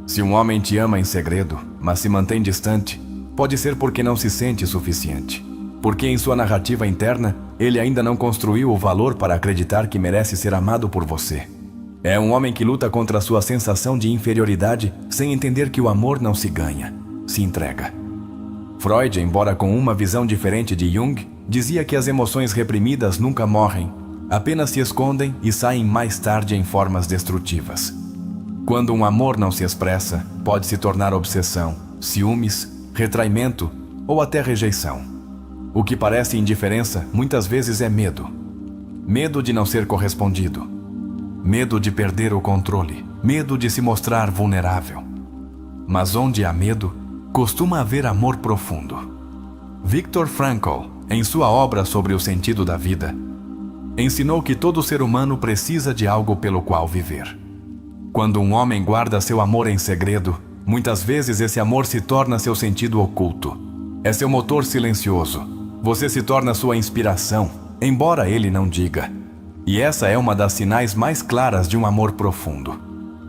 Se um homem te ama em segredo, mas se mantém distante, pode ser porque não se sente suficiente. Porque em sua narrativa interna, ele ainda não construiu o valor para acreditar que merece ser amado por você. É um homem que luta contra a sua sensação de inferioridade sem entender que o amor não se ganha, se entrega. Freud, embora com uma visão diferente de Jung, dizia que as emoções reprimidas nunca morrem, apenas se escondem e saem mais tarde em formas destrutivas. Quando um amor não se expressa, pode se tornar obsessão, ciúmes, retraimento ou até rejeição. O que parece indiferença muitas vezes é medo. Medo de não ser correspondido. Medo de perder o controle. Medo de se mostrar vulnerável. Mas onde há medo, costuma haver amor profundo. Viktor Frankl, em sua obra sobre o sentido da vida, ensinou que todo ser humano precisa de algo pelo qual viver. Quando um homem guarda seu amor em segredo, muitas vezes esse amor se torna seu sentido oculto. É seu motor silencioso. Você se torna sua inspiração, embora ele não diga. E essa é uma das sinais mais claras de um amor profundo.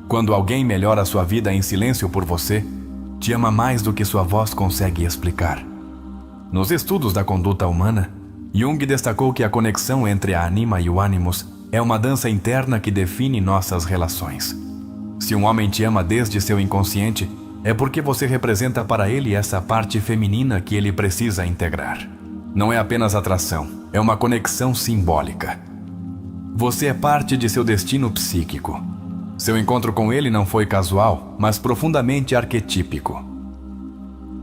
Quando alguém melhora sua vida em silêncio por você, te ama mais do que sua voz consegue explicar. Nos estudos da conduta humana, Jung destacou que a conexão entre a anima e o ânimos é uma dança interna que define nossas relações. Se um homem te ama desde seu inconsciente, é porque você representa para ele essa parte feminina que ele precisa integrar. Não é apenas atração, é uma conexão simbólica. Você é parte de seu destino psíquico. Seu encontro com ele não foi casual, mas profundamente arquetípico.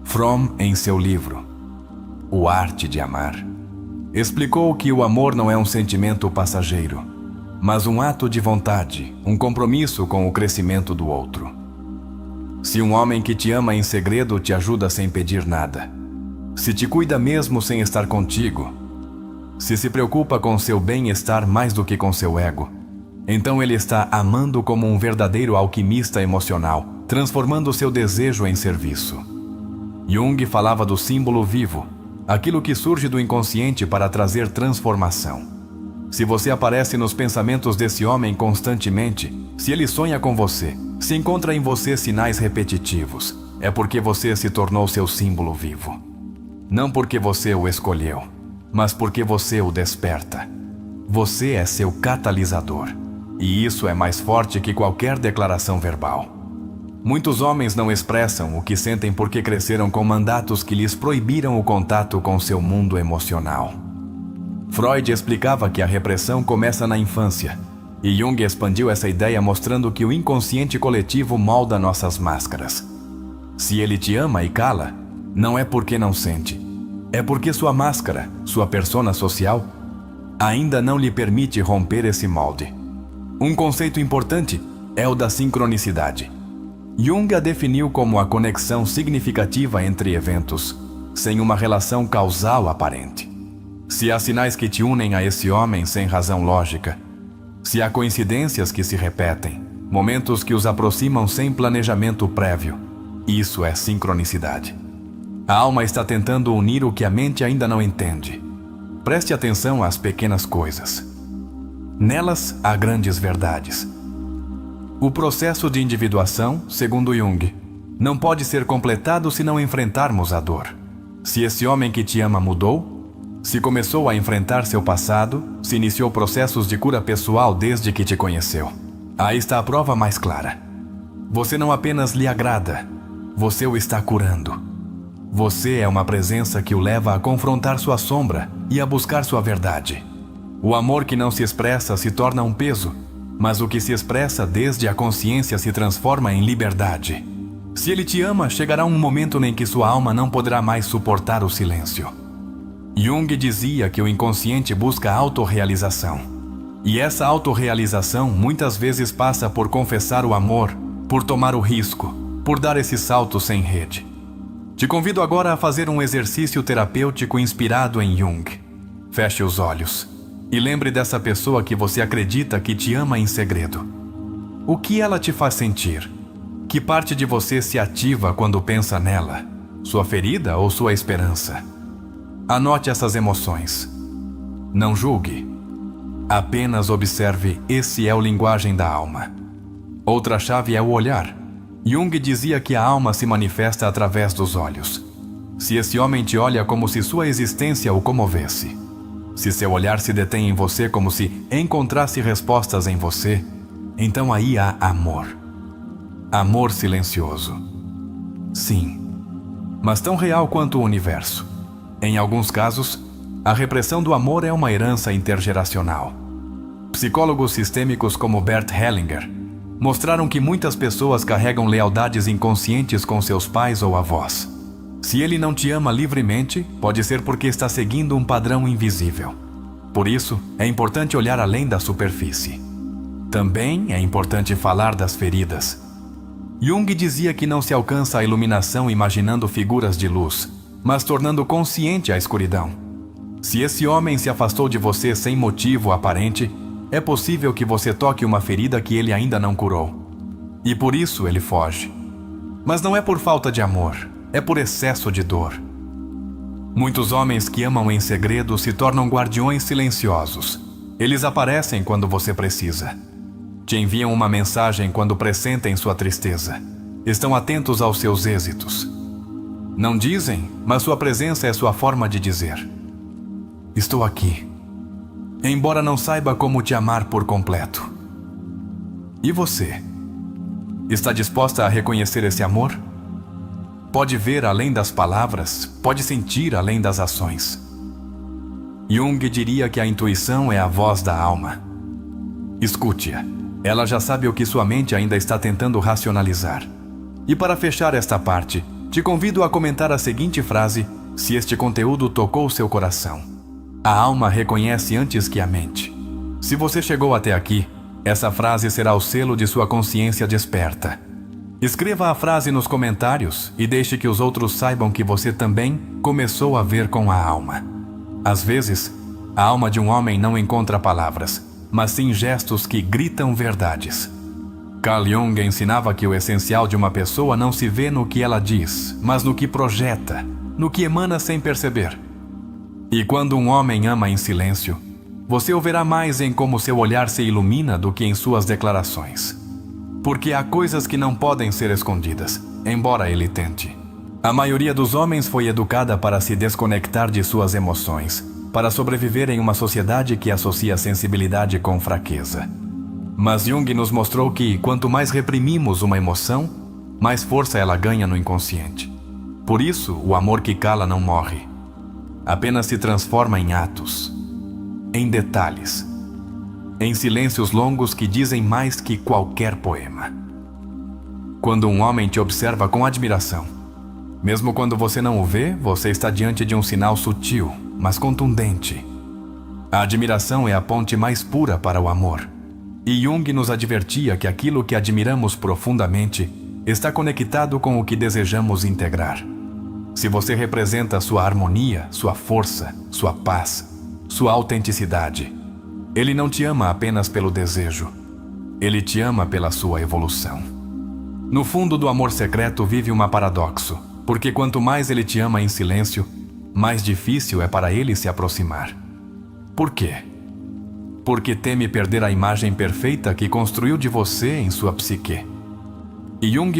Fromm, em seu livro O Arte de Amar, explicou que o amor não é um sentimento passageiro, mas um ato de vontade, um compromisso com o crescimento do outro. Se um homem que te ama em segredo te ajuda sem pedir nada, se te cuida mesmo sem estar contigo, se preocupa com seu bem-estar mais do que com seu ego, então ele está amando como um verdadeiro alquimista emocional, transformando seu desejo em serviço. Jung falava do símbolo vivo, aquilo que surge do inconsciente para trazer transformação. Se você aparece nos pensamentos desse homem constantemente, se ele sonha com você, se encontra em você sinais repetitivos, é porque você se tornou seu símbolo vivo. Não porque você o escolheu, mas porque você o desperta. Você é seu catalisador, e isso é mais forte que qualquer declaração verbal. Muitos homens não expressam o que sentem porque cresceram com mandatos que lhes proibiram o contato com seu mundo emocional. Freud explicava que a repressão começa na infância, e Jung expandiu essa ideia mostrando que o inconsciente coletivo molda nossas máscaras. Se ele te ama e cala, não é porque não sente. É porque sua máscara, sua persona social, ainda não lhe permite romper esse molde. Um conceito importante é o da sincronicidade. Jung a definiu como a conexão significativa entre eventos, sem uma relação causal aparente. Se há sinais que te unem a esse homem sem razão lógica, se há coincidências que se repetem, momentos que os aproximam sem planejamento prévio, isso é sincronicidade. A alma está tentando unir o que a mente ainda não entende. Preste atenção às pequenas coisas. Nelas há grandes verdades. O processo de individuação, segundo Jung, não pode ser completado se não enfrentarmos a dor. Se esse homem que te ama mudou, se começou a enfrentar seu passado, se iniciou processos de cura pessoal desde que te conheceu, aí está a prova mais clara. Você não apenas lhe agrada, você o está curando. Você é uma presença que o leva a confrontar sua sombra e a buscar sua verdade. O amor que não se expressa se torna um peso, mas o que se expressa desde a consciência se transforma em liberdade. Se ele te ama, chegará um momento em que sua alma não poderá mais suportar o silêncio. Jung dizia que o inconsciente busca autorrealização. E essa autorrealização muitas vezes passa por confessar o amor, por tomar o risco, por dar esse salto sem rede. Te convido agora a fazer um exercício terapêutico inspirado em Jung. Feche os olhos e lembre dessa pessoa que você acredita que te ama em segredo. O que ela te faz sentir? Que parte de você se ativa quando pensa nela? Sua ferida ou sua esperança? Anote essas emoções. Não julgue. Apenas observe. Esse é o linguagem da alma. Outra chave é o olhar. Jung dizia que a alma se manifesta através dos olhos. Se esse homem te olha como se sua existência o comovesse, se seu olhar se detém em você como se encontrasse respostas em você, então aí há amor. Amor silencioso. Sim, mas tão real quanto o universo. Em alguns casos, a repressão do amor é uma herança intergeracional. Psicólogos sistêmicos como Bert Hellinger mostraram que muitas pessoas carregam lealdades inconscientes com seus pais ou avós. Se ele não te ama livremente, pode ser porque está seguindo um padrão invisível. Por isso, é importante olhar além da superfície. Também é importante falar das feridas. Jung dizia que não se alcança a iluminação imaginando figuras de luz, mas tornando consciente a escuridão. Se esse homem se afastou de você sem motivo aparente, é possível que você toque uma ferida que ele ainda não curou. E por isso ele foge. Mas não é por falta de amor, é por excesso de dor. Muitos homens que amam em segredo se tornam guardiões silenciosos. Eles aparecem quando você precisa. Te enviam uma mensagem quando pressentem sua tristeza. Estão atentos aos seus êxitos. Não dizem, mas sua presença é sua forma de dizer: estou aqui. Embora não saiba como te amar por completo. E você? Está disposta a reconhecer esse amor? Pode ver além das palavras, pode sentir além das ações. Jung diria que a intuição é a voz da alma. Escute-a. Ela já sabe o que sua mente ainda está tentando racionalizar. E para fechar esta parte, te convido a comentar a seguinte frase, se este conteúdo tocou seu coração. A alma reconhece antes que a mente. Se você chegou até aqui, essa frase será o selo de sua consciência desperta. Escreva a frase nos comentários e deixe que os outros saibam que você também começou a ver com a alma. Às vezes, a alma de um homem não encontra palavras, mas sim gestos que gritam verdades. Carl Jung ensinava que o essencial de uma pessoa não se vê no que ela diz, mas no que projeta, no que emana sem perceber. E quando um homem ama em silêncio, você o verá mais em como seu olhar se ilumina do que em suas declarações. Porque há coisas que não podem ser escondidas, embora ele tente. A maioria dos homens foi educada para se desconectar de suas emoções, para sobreviver em uma sociedade que associa sensibilidade com fraqueza. Mas Jung nos mostrou que, quanto mais reprimimos uma emoção, mais força ela ganha no inconsciente. Por isso, o amor que cala não morre. Apenas se transforma em atos, em detalhes, em silêncios longos que dizem mais que qualquer poema. Quando um homem te observa com admiração, mesmo quando você não o vê, você está diante de um sinal sutil, mas contundente. A admiração é a ponte mais pura para o amor. E Jung nos advertia que aquilo que admiramos profundamente está conectado com o que desejamos integrar. Se você representa sua harmonia, sua força, sua paz, sua autenticidade, ele não te ama apenas pelo desejo. Ele te ama pela sua evolução. No fundo do amor secreto vive um paradoxo. porque quanto mais ele te ama em silêncio, mais difícil é para ele se aproximar. Por quê? Porque teme perder a imagem perfeita que construiu de você em sua psique. Jung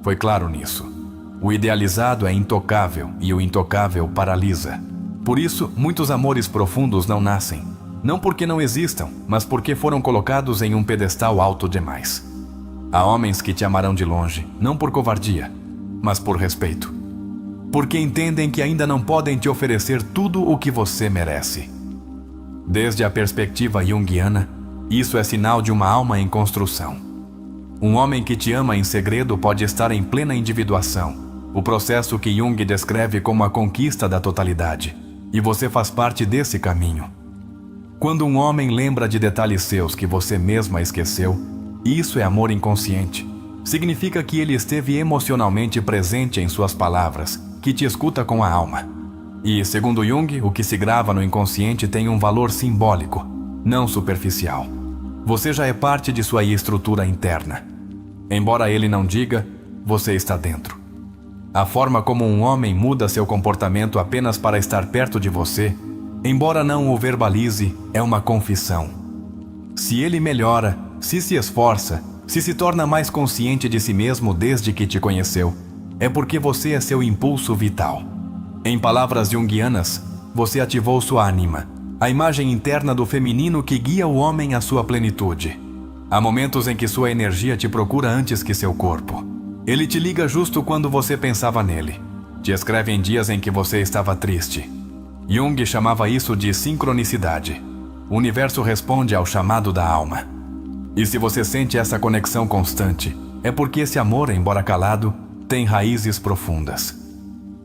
foi claro nisso. O idealizado é intocável e o intocável paralisa. Por isso, muitos amores profundos não nascem. Não porque não existam, mas porque foram colocados em um pedestal alto demais. Há homens que te amarão de longe, não por covardia, mas por respeito. Porque entendem que ainda não podem te oferecer tudo o que você merece. Desde a perspectiva junguiana, isso é sinal de uma alma em construção. Um homem que te ama em segredo pode estar em plena individuação, o processo que Jung descreve como a conquista da totalidade, e você faz parte desse caminho. Quando um homem lembra de detalhes seus que você mesma esqueceu, isso é amor inconsciente. Significa que ele esteve emocionalmente presente em suas palavras, que te escuta com a alma. E, segundo Jung, o que se grava no inconsciente tem um valor simbólico, não superficial. Você já é parte de sua estrutura interna. Embora ele não diga, você está dentro. A forma como um homem muda seu comportamento apenas para estar perto de você, embora não o verbalize, é uma confissão. Se ele melhora, se esforça, se torna mais consciente de si mesmo desde que te conheceu, é porque você é seu impulso vital. Em palavras junguianas, você ativou sua ânima, a imagem interna do feminino que guia o homem à sua plenitude. Há momentos em que sua energia te procura antes que seu corpo. Ele te liga justo quando você pensava nele. Te escreve em dias em que você estava triste. Jung chamava isso de sincronicidade. O universo responde ao chamado da alma. E se você sente essa conexão constante, é porque esse amor, embora calado, tem raízes profundas.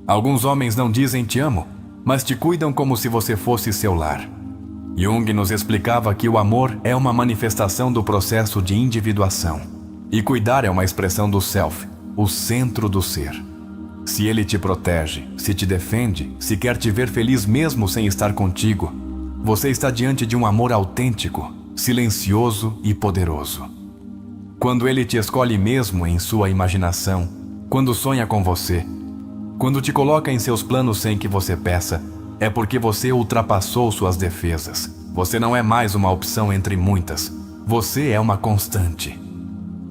Alguns homens não dizem te amo, mas te cuidam como se você fosse seu lar. Jung nos explicava que o amor é uma manifestação do processo de individuação. E cuidar é uma expressão do self, o centro do ser. Se ele te protege, se te defende, se quer te ver feliz mesmo sem estar contigo, você está diante de um amor autêntico, silencioso e poderoso. Quando ele te escolhe mesmo em sua imaginação, quando sonha com você, quando te coloca em seus planos sem que você peça, é porque você ultrapassou suas defesas. Você não é mais uma opção entre muitas. Você é uma constante.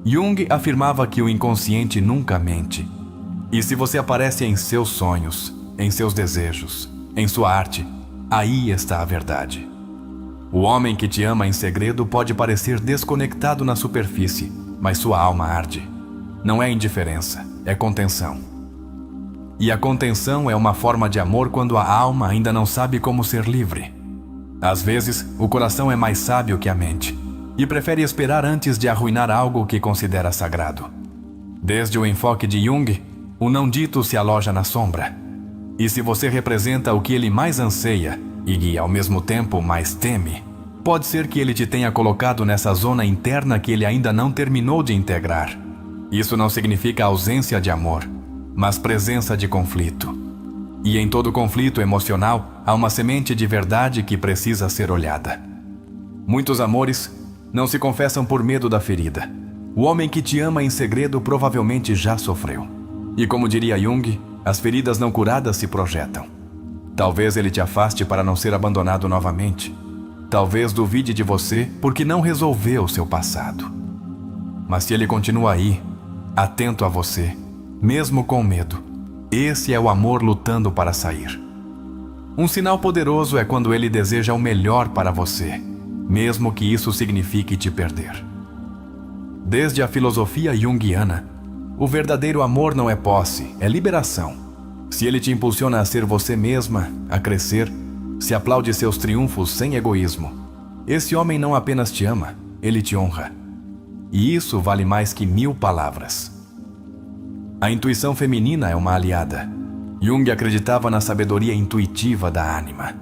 Jung afirmava que o inconsciente nunca mente. E se você aparece em seus sonhos, em seus desejos, em sua arte, aí está a verdade. O homem que te ama em segredo pode parecer desconectado na superfície, mas sua alma arde. Não é indiferença, é contenção. E a contenção é uma forma de amor quando a alma ainda não sabe como ser livre. Às vezes, o coração é mais sábio que a mente e prefere esperar antes de arruinar algo que considera sagrado. Desde o enfoque de Jung, o não dito se aloja na sombra. E se você representa o que ele mais anseia e ao mesmo tempo mais teme, pode ser que ele te tenha colocado nessa zona interna que ele ainda não terminou de integrar. Isso não significa ausência de amor, mas presença de conflito. E em todo conflito emocional, há uma semente de verdade que precisa ser olhada. Muitos amores não se confessam por medo da ferida. O homem que te ama em segredo provavelmente já sofreu. E como diria Jung, as feridas não curadas se projetam. Talvez ele te afaste para não ser abandonado novamente. Talvez duvide de você porque não resolveu seu passado. Mas se ele continua aí, atento a você, mesmo com medo, esse é o amor lutando para sair. Um sinal poderoso é quando ele deseja o melhor para você, mesmo que isso signifique te perder. Desde a filosofia junguiana, o verdadeiro amor não é posse, é liberação. Se ele te impulsiona a ser você mesma, a crescer, se aplaude seus triunfos sem egoísmo, esse homem não apenas te ama, ele te honra. E isso vale mais que 1000 palavras. A intuição feminina é uma aliada. Jung acreditava na sabedoria intuitiva da ânima.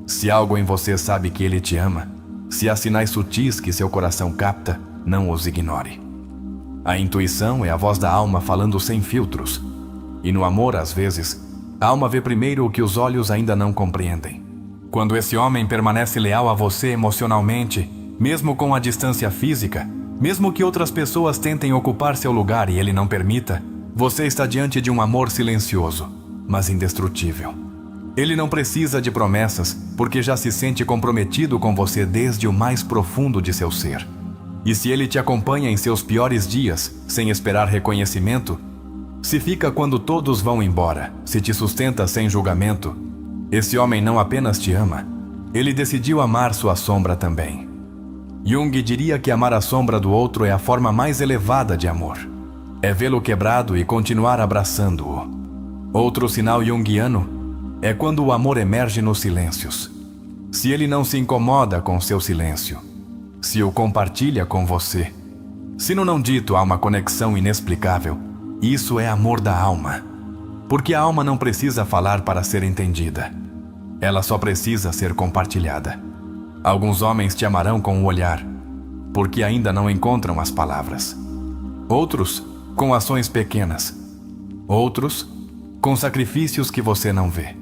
Se algo em você sabe que ele te ama, se há sinais sutis que seu coração capta, não os ignore. A intuição é a voz da alma falando sem filtros. E no amor, às vezes, a alma vê primeiro o que os olhos ainda não compreendem. Quando esse homem permanece leal a você emocionalmente, mesmo com a distância física, Mesmo que outras pessoas tentem ocupar seu lugar e ele não permita, você está diante de um amor silencioso, mas indestrutível. Ele não precisa de promessas, porque já se sente comprometido com você desde o mais profundo de seu ser. E se ele te acompanha em seus piores dias, sem esperar reconhecimento, se fica quando todos vão embora, se te sustenta sem julgamento, esse homem não apenas te ama, ele decidiu amar sua sombra também. Jung diria que amar a sombra do outro é a forma mais elevada de amor. É vê-lo quebrado e continuar abraçando-o. Outro sinal junguiano é quando o amor emerge nos silêncios. Se ele não se incomoda com seu silêncio, se o compartilha com você, se no não dito há uma conexão inexplicável, isso é amor da alma. Porque a alma não precisa falar para ser entendida. Ela só precisa ser compartilhada. Alguns homens te amarão com o olhar, porque ainda não encontram as palavras. Outros, com ações pequenas. Outros, com sacrifícios que você não vê.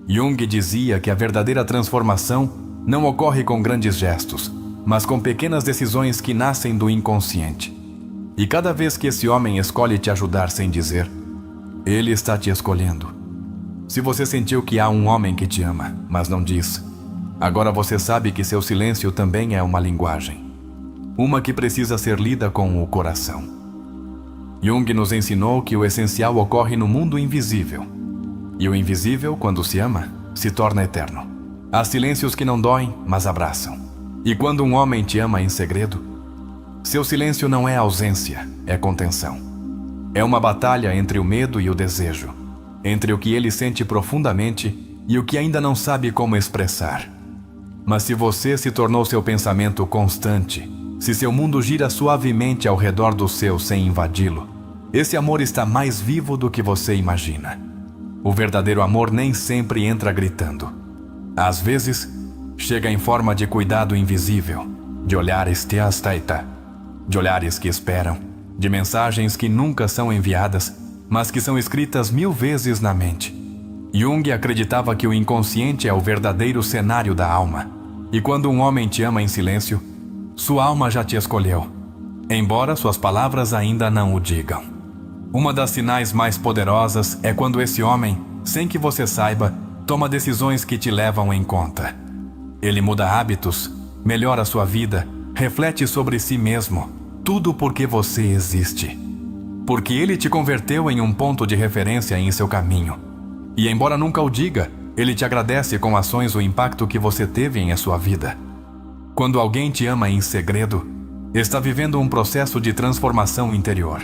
Jung dizia que a verdadeira transformação não ocorre com grandes gestos, mas com pequenas decisões que nascem do inconsciente. E cada vez que esse homem escolhe te ajudar sem dizer, ele está te escolhendo. Se você sentiu que há um homem que te ama, mas não diz, agora você sabe que seu silêncio também é uma linguagem. Uma que precisa ser lida com o coração. Jung nos ensinou que o essencial ocorre no mundo invisível. E o invisível, quando se ama, se torna eterno. Há silêncios que não doem, mas abraçam. E quando um homem te ama em segredo, seu silêncio não é ausência, é contenção. É uma batalha entre o medo e o desejo, entre o que ele sente profundamente e o que ainda não sabe como expressar. Mas se você se tornou seu pensamento constante, se seu mundo gira suavemente ao redor do seu sem invadi-lo, esse amor está mais vivo do que você imagina. O verdadeiro amor nem sempre entra gritando. Às vezes, chega em forma de cuidado invisível, de olhares teastaita, de olhares que esperam, de mensagens que nunca são enviadas, mas que são escritas 1000 vezes na mente. Jung acreditava que o inconsciente é o verdadeiro cenário da alma, e quando um homem te ama em silêncio, sua alma já te escolheu, embora suas palavras ainda não o digam. Uma das sinais mais poderosas é quando esse homem, sem que você saiba, toma decisões que te levam em conta. Ele muda hábitos, melhora sua vida, reflete sobre si mesmo, tudo porque você existe. Porque ele te converteu em um ponto de referência em seu caminho. E embora nunca o diga, ele te agradece com ações o impacto que você teve em sua vida. Quando alguém te ama em segredo, está vivendo um processo de transformação interior.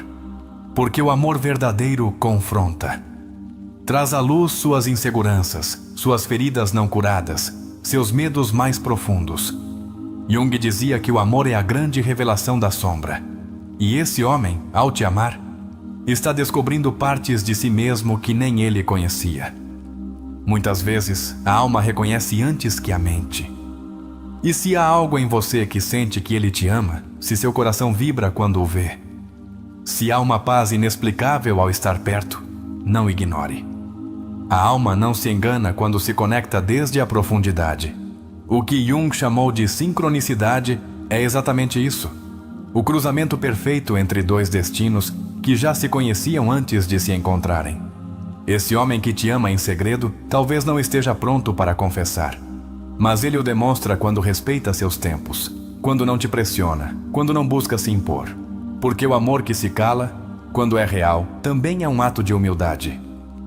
Porque o amor verdadeiro confronta. Traz à luz suas inseguranças, suas feridas não curadas, seus medos mais profundos. Jung dizia que o amor é a grande revelação da sombra. E esse homem, ao te amar, está descobrindo partes de si mesmo que nem ele conhecia. Muitas vezes, a alma reconhece antes que a mente. E se há algo em você que sente que ele te ama, se seu coração vibra quando o vê, se há uma paz inexplicável ao estar perto, não ignore. A alma não se engana quando se conecta desde a profundidade. O que Jung chamou de sincronicidade é exatamente isso. O cruzamento perfeito entre dois destinos que já se conheciam antes de se encontrarem. Esse homem que te ama em segredo talvez não esteja pronto para confessar. Mas ele o demonstra quando respeita seus tempos, quando não te pressiona, quando não busca se impor. Porque o amor que se cala, quando é real, também é um ato de humildade.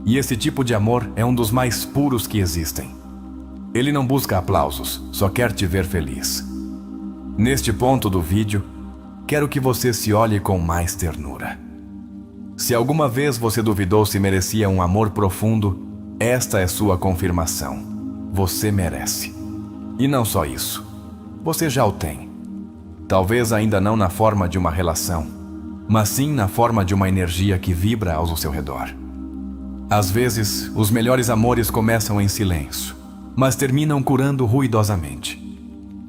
E esse tipo de amor é um dos mais puros que existem. Ele não busca aplausos, só quer te ver feliz. Neste ponto do vídeo, quero que você se olhe com mais ternura. Se alguma vez você duvidou se merecia um amor profundo, esta é sua confirmação. Você merece. E não só isso. Você já o tem. Talvez ainda não na forma de uma relação, mas sim na forma de uma energia que vibra ao seu redor. Às vezes, os melhores amores começam em silêncio, mas terminam curando ruidosamente.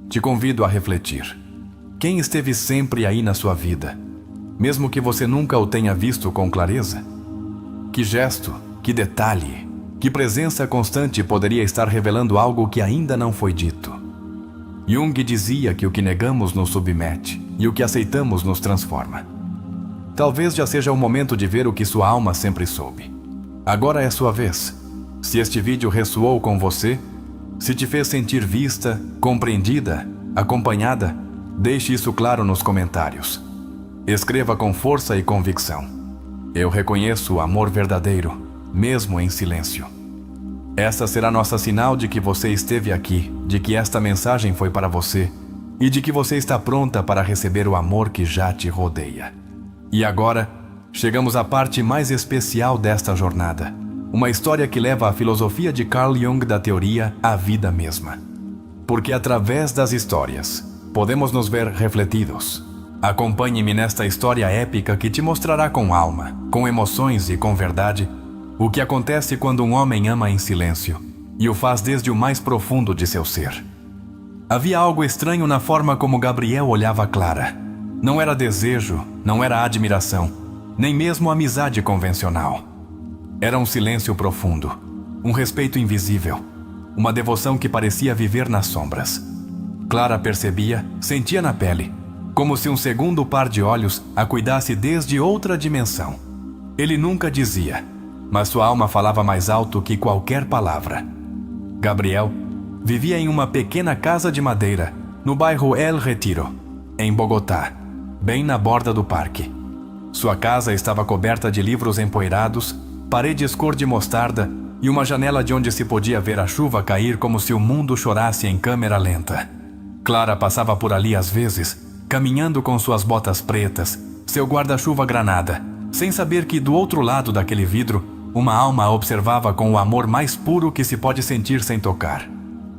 Te convido a refletir. Quem esteve sempre aí na sua vida, mesmo que você nunca o tenha visto com clareza? Que gesto, que detalhe, que presença constante poderia estar revelando algo que ainda não foi dito? Jung dizia que o que negamos nos submete, e o que aceitamos nos transforma. Talvez já seja o momento de ver o que sua alma sempre soube. Agora é sua vez. Se este vídeo ressoou com você, se te fez sentir vista, compreendida, acompanhada, deixe isso claro nos comentários. Escreva com força e convicção. Eu reconheço o amor verdadeiro, mesmo em silêncio. Esta será nossa sinal de que você esteve aqui, de que esta mensagem foi para você e de que você está pronta para receber o amor que já te rodeia. E agora, chegamos à parte mais especial desta jornada. Uma história que leva a filosofia de Carl Jung da teoria à vida mesma. Porque através das histórias, podemos nos ver refletidos. Acompanhe-me nesta história épica que te mostrará com alma, com emoções e com verdade, o que acontece quando um homem ama em silêncio e o faz desde o mais profundo de seu ser. Havia algo estranho na forma como Gabriel olhava Clara. Não era desejo, não era admiração, nem mesmo amizade convencional. Era um silêncio profundo, um respeito invisível, uma devoção que parecia viver nas sombras. Clara percebia, sentia na pele, como se um segundo par de olhos a cuidasse desde outra dimensão. Ele nunca dizia, mas sua alma falava mais alto que qualquer palavra. Gabriel vivia em uma pequena casa de madeira, no bairro El Retiro, em Bogotá, bem na borda do parque. Sua casa estava coberta de livros empoeirados, paredes cor de mostarda e uma janela de onde se podia ver a chuva cair como se o mundo chorasse em câmera lenta. Clara passava por ali às vezes, caminhando com suas botas pretas, seu guarda-chuva granada, sem saber que do outro lado daquele vidro, uma alma a observava com o amor mais puro que se pode sentir sem tocar.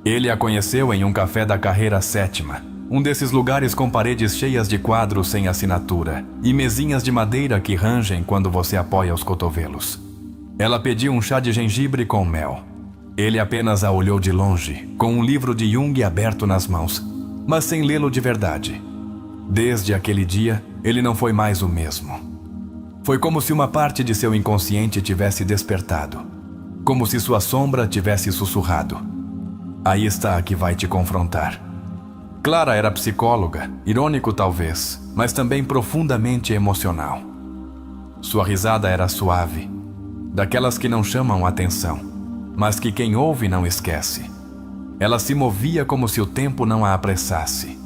Ele a conheceu em um café da carreira 7ª, um desses lugares com paredes cheias de quadros sem assinatura e mesinhas de madeira que rangem quando você apoia os cotovelos. Ela pediu um chá de gengibre com mel. Ele apenas a olhou de longe, com um livro de Jung aberto nas mãos, mas sem lê-lo de verdade. Desde aquele dia, ele não foi mais o mesmo. Foi como se uma parte de seu inconsciente tivesse despertado, como se sua sombra tivesse sussurrado. Aí está a que vai te confrontar. Clara era psicóloga, irônico talvez, mas também profundamente emocional. Sua risada era suave, daquelas que não chamam atenção, mas que quem ouve não esquece. Ela se movia como se o tempo não a apressasse.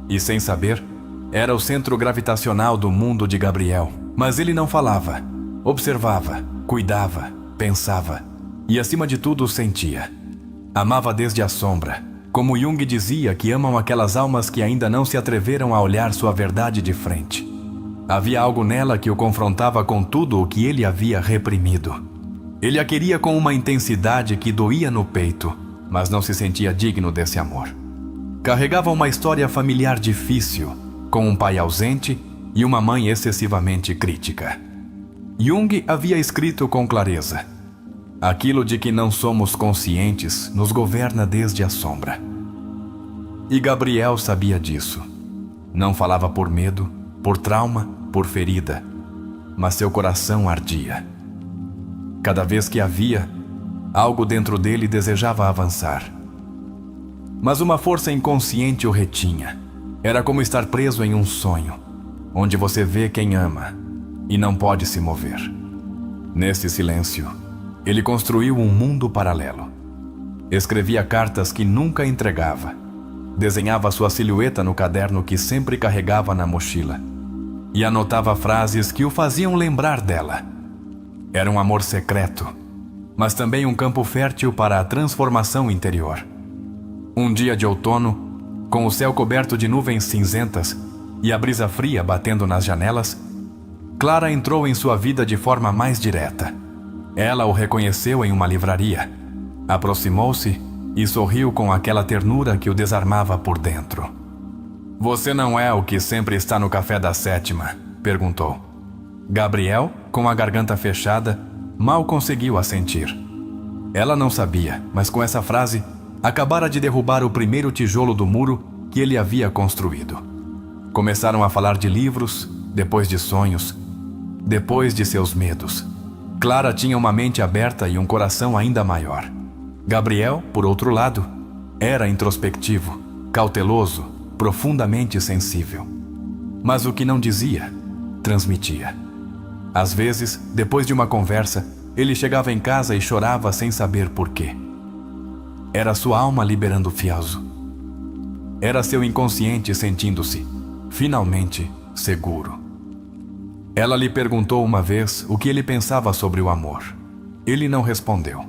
E sem saber, era o centro gravitacional do mundo de Gabriel. Mas ele não falava, observava, cuidava, pensava e, acima de tudo, sentia. Amava desde a sombra, como Jung dizia que amam aquelas almas que ainda não se atreveram a olhar sua verdade de frente. Havia algo nela que o confrontava com tudo o que ele havia reprimido. Ele a queria com uma intensidade que doía no peito, mas não se sentia digno desse amor. Carregava uma história familiar difícil, com um pai ausente e uma mãe excessivamente crítica. Jung havia escrito com clareza: aquilo de que não somos conscientes nos governa desde a sombra. E Gabriel sabia disso. Não falava por medo, por trauma, por ferida, mas seu coração ardia. Cada vez que a via, algo dentro dele desejava avançar. Mas uma força inconsciente o retinha. Era como estar preso em um sonho, onde você vê quem ama e não pode se mover. Nesse silêncio, ele construiu um mundo paralelo. Escrevia cartas que nunca entregava. Desenhava sua silhueta no caderno que sempre carregava na mochila. E anotava frases que o faziam lembrar dela. Era um amor secreto, mas também um campo fértil para a transformação interior. Um dia de outono, com o céu coberto de nuvens cinzentas e a brisa fria batendo nas janelas, Clara entrou em sua vida de forma mais direta. Ela o reconheceu em uma livraria, aproximou-se e sorriu com aquela ternura que o desarmava por dentro. "Você não é o que sempre está no café da 7ª?" perguntou. Gabriel, com a garganta fechada, mal conseguiu assentir. Ela não sabia, mas com essa frase, acabara de derrubar o primeiro tijolo do muro que ele havia construído. Começaram a falar de livros, depois de sonhos, depois de seus medos. Clara tinha uma mente aberta e um coração ainda maior. Gabriel, por outro lado, era introspectivo, cauteloso, profundamente sensível. mas o que não dizia, transmitia. Às vezes, depois de uma conversa, ele chegava em casa e chorava sem saber por quê. Era sua alma liberando Fyazu. Era seu inconsciente sentindo-se, finalmente, seguro. Ela lhe perguntou uma vez o que ele pensava sobre o amor. Ele não respondeu.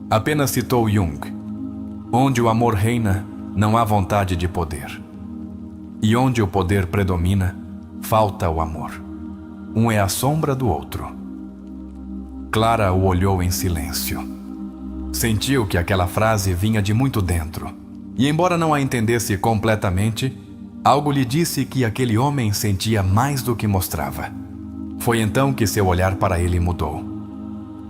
Apenas citou Jung. Onde o amor reina, não há vontade de poder. E onde o poder predomina, falta o amor. Um é a sombra do outro. Clara o olhou em silêncio. Sentiu que aquela frase vinha de muito dentro. E embora não a entendesse completamente, algo lhe disse que aquele homem sentia mais do que mostrava. Foi então que seu olhar para ele mudou.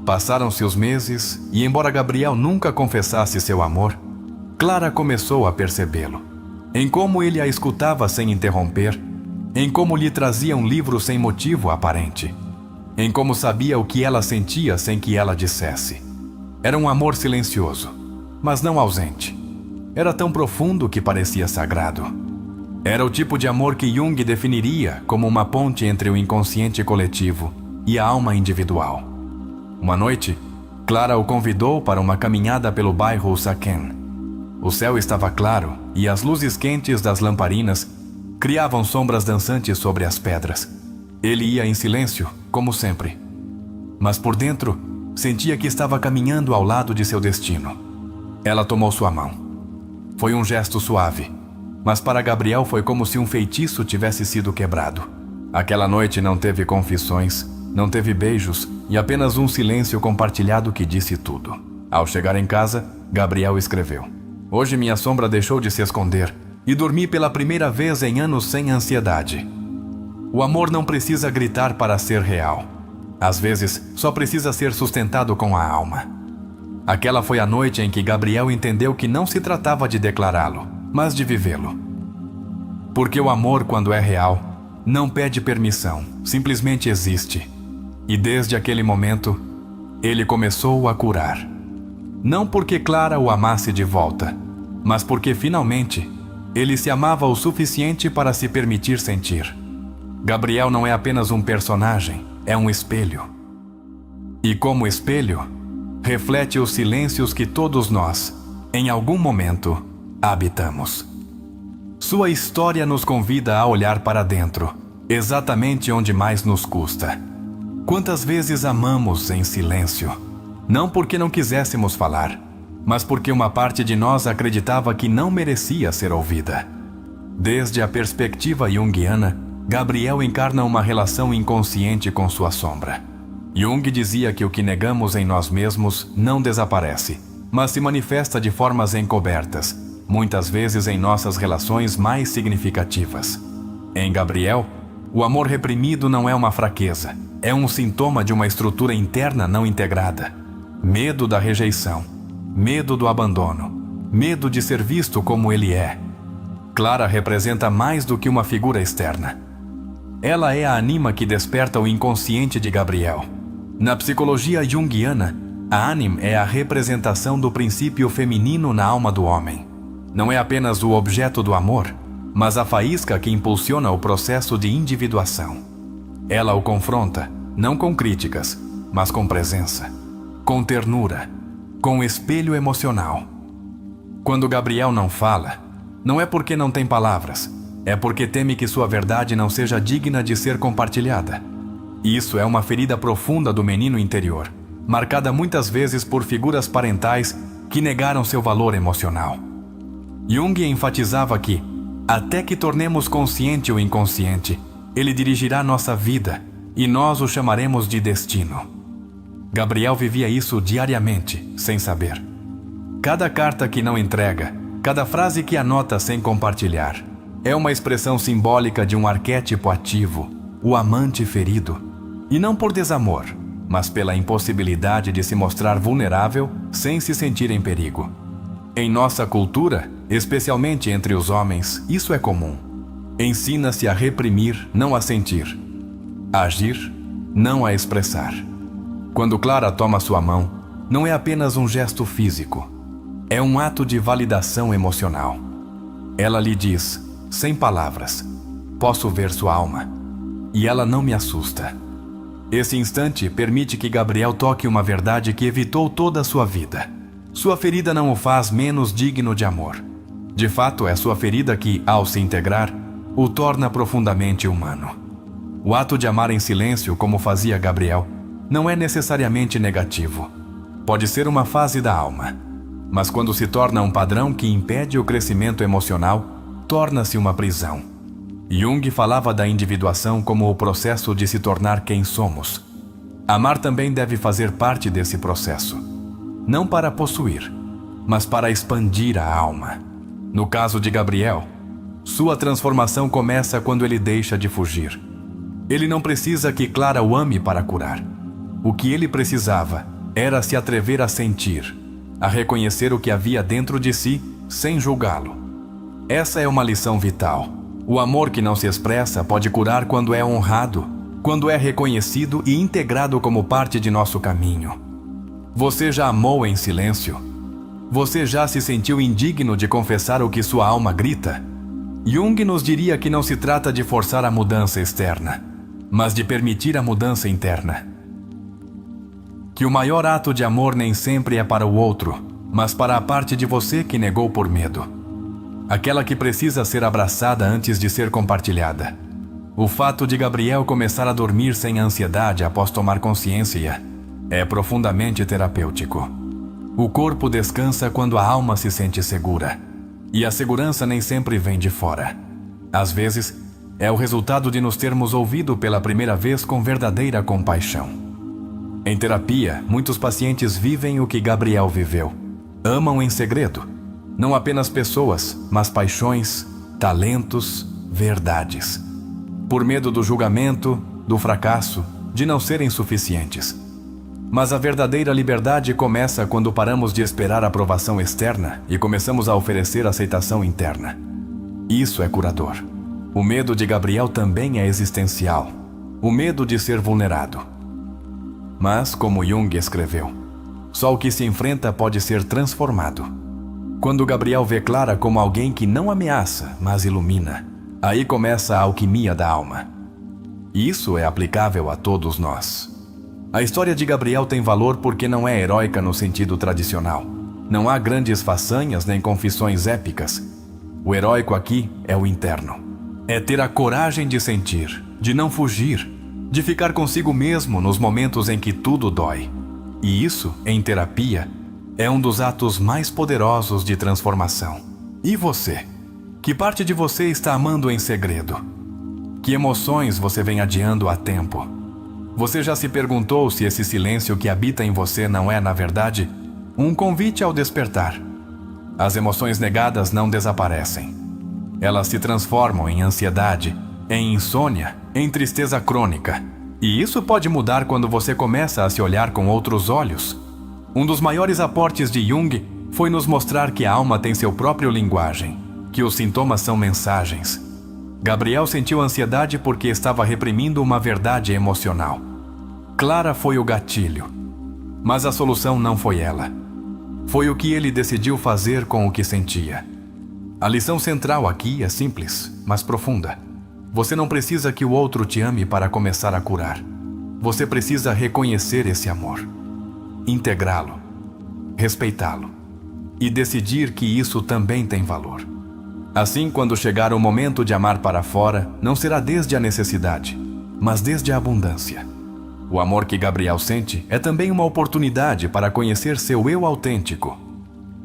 Passaram-se os meses e, embora Gabriel nunca confessasse seu amor, Clara começou a percebê-lo. Em como ele a escutava sem interromper, em como lhe trazia um livro sem motivo aparente, em como sabia o que ela sentia sem que ela dissesse. Era um amor silencioso, mas não ausente. Era tão profundo que parecia sagrado. Era o tipo de amor que Jung definiria como uma ponte entre o inconsciente coletivo e a alma individual. Uma noite, Clara o convidou para uma caminhada pelo bairro Usaken. O céu estava claro e as luzes quentes das lamparinas criavam sombras dançantes sobre as pedras. Ele ia em silêncio, como sempre. Mas por dentro, sentia que estava caminhando ao lado de seu destino. Ela tomou sua mão. Foi um gesto suave, mas para Gabriel foi como se um feitiço tivesse sido quebrado. Aquela noite não teve confissões, não teve beijos e apenas um silêncio compartilhado que disse tudo. Ao chegar em casa, Gabriel escreveu: Hoje minha sombra deixou de se esconder e dormi pela primeira vez em anos sem ansiedade. O amor não precisa gritar para ser real. Às vezes, só precisa ser sustentado com a alma. Aquela foi a noite em que Gabriel entendeu que não se tratava de declará-lo, mas de vivê-lo. Porque o amor, quando é real, não pede permissão, simplesmente existe. E desde aquele momento, ele começou a curar. Não porque Clara o amasse de volta, mas porque finalmente ele se amava o suficiente para se permitir sentir. Gabriel não é apenas um personagem, é um espelho. E como espelho, reflete os silêncios que todos nós, em algum momento, habitamos. Sua história nos convida a olhar para dentro, exatamente onde mais nos custa. Quantas vezes amamos em silêncio? Não porque não quiséssemos falar, mas porque uma parte de nós acreditava que não merecia ser ouvida. Desde a perspectiva junguiana, Gabriel encarna uma relação inconsciente com sua sombra. Jung dizia que o que negamos em nós mesmos não desaparece, mas se manifesta de formas encobertas, muitas vezes em nossas relações mais significativas. Em Gabriel, o amor reprimido não é uma fraqueza, é um sintoma de uma estrutura interna não integrada. Medo da rejeição, medo do abandono, medo de ser visto como ele é. Clara representa mais do que uma figura externa. Ela é a anima que desperta o inconsciente de Gabriel. Na psicologia junguiana, a ânima é a representação do princípio feminino na alma do homem. Não é apenas o objeto do amor, mas a faísca que impulsiona o processo de individuação. Ela o confronta, não com críticas, mas com presença, com ternura, com espelho emocional. Quando Gabriel não fala, não é porque não tem palavras, é porque teme que sua verdade não seja digna de ser compartilhada. Isso é uma ferida profunda do menino interior, marcada muitas vezes por figuras parentais que negaram seu valor emocional. Jung enfatizava que, até que tornemos consciente o inconsciente, ele dirigirá nossa vida e nós o chamaremos de destino. Gabriel vivia isso diariamente, sem saber. Cada carta que não entrega, cada frase que anota sem compartilhar, é uma expressão simbólica de um arquétipo ativo, o amante ferido. E não por desamor, mas pela impossibilidade de se mostrar vulnerável sem se sentir em perigo. Em nossa cultura, especialmente entre os homens, isso é comum. Ensina-se a reprimir, não a sentir. A agir, não a expressar. Quando Clara toma sua mão, não é apenas um gesto físico. É um ato de validação emocional. Ela lhe diz, sem palavras: posso ver sua alma, e ela não me assusta. Esse instante permite que Gabriel toque uma verdade que evitou toda a sua vida. Sua ferida não o faz menos digno de amor. De fato, é sua ferida que, ao se integrar, o torna profundamente humano. O ato de amar em silêncio, como fazia Gabriel, não é necessariamente negativo. Pode ser uma fase da alma. Mas quando se torna um padrão que impede o crescimento emocional, torna-se uma prisão. Jung falava da individuação como o processo de se tornar quem somos. Amar também deve fazer parte desse processo. Não para possuir, mas para expandir a alma. No caso de Gabriel, sua transformação começa quando ele deixa de fugir. Ele não precisa que Clara o ame para curar. O que ele precisava era se atrever a sentir, a reconhecer o que havia dentro de si, sem julgá-lo. Essa é uma lição vital. O amor que não se expressa pode curar quando é honrado, quando é reconhecido e integrado como parte de nosso caminho. Você já amou em silêncio? Você já se sentiu indigno de confessar o que sua alma grita? Jung nos diria que não se trata de forçar a mudança externa, mas de permitir a mudança interna. Que o maior ato de amor nem sempre é para o outro, mas para a parte de você que negou por medo. Aquela que precisa ser abraçada antes de ser compartilhada. O fato de Gabriel começar a dormir sem ansiedade após tomar consciência é profundamente terapêutico. O corpo descansa quando a alma se sente segura. E a segurança nem sempre vem de fora. Às vezes, é o resultado de nos termos ouvido pela primeira vez com verdadeira compaixão. Em terapia, muitos pacientes vivem o que Gabriel viveu. Amam em segredo. Não apenas pessoas, mas paixões, talentos, verdades. Por medo do julgamento, do fracasso, de não serem suficientes. Mas a verdadeira liberdade começa quando paramos de esperar aprovação externa e começamos a oferecer aceitação interna. Isso é curador. O medo de Gabriel também é existencial. O medo de ser vulnerado. Mas, como Jung escreveu, só o que se enfrenta pode ser transformado. Quando Gabriel vê Clara como alguém que não ameaça, mas ilumina, aí começa a alquimia da alma. E isso é aplicável a todos nós. A história de Gabriel tem valor porque não é heróica no sentido tradicional. Não há grandes façanhas nem confissões épicas. O heróico aqui é o interno. É ter a coragem de sentir, de não fugir, de ficar consigo mesmo nos momentos em que tudo dói. E isso, em terapia, é um dos atos mais poderosos de transformação. E você? Que parte de você está amando em segredo? Que emoções você vem adiando há tempo? Você já se perguntou se esse silêncio que habita em você não é, na verdade, um convite ao despertar? As emoções negadas não desaparecem. Elas se transformam em ansiedade, em insônia, em tristeza crônica. E isso pode mudar quando você começa a se olhar com outros olhos. Um dos maiores aportes de Jung foi nos mostrar que a alma tem seu próprio linguagem, que os sintomas são mensagens. Gabriel sentiu ansiedade porque estava reprimindo uma verdade emocional. Clara foi o gatilho, mas a solução não foi ela. Foi o que ele decidiu fazer com o que sentia. A lição central aqui é simples, mas profunda. Você não precisa que o outro te ame para começar a curar. Você precisa reconhecer esse amor, integrá-lo, respeitá-lo e decidir que isso também tem valor. Assim, quando chegar o momento de amar para fora, não será desde a necessidade, mas desde a abundância. O amor que Gabriel sente é também uma oportunidade para conhecer seu eu autêntico.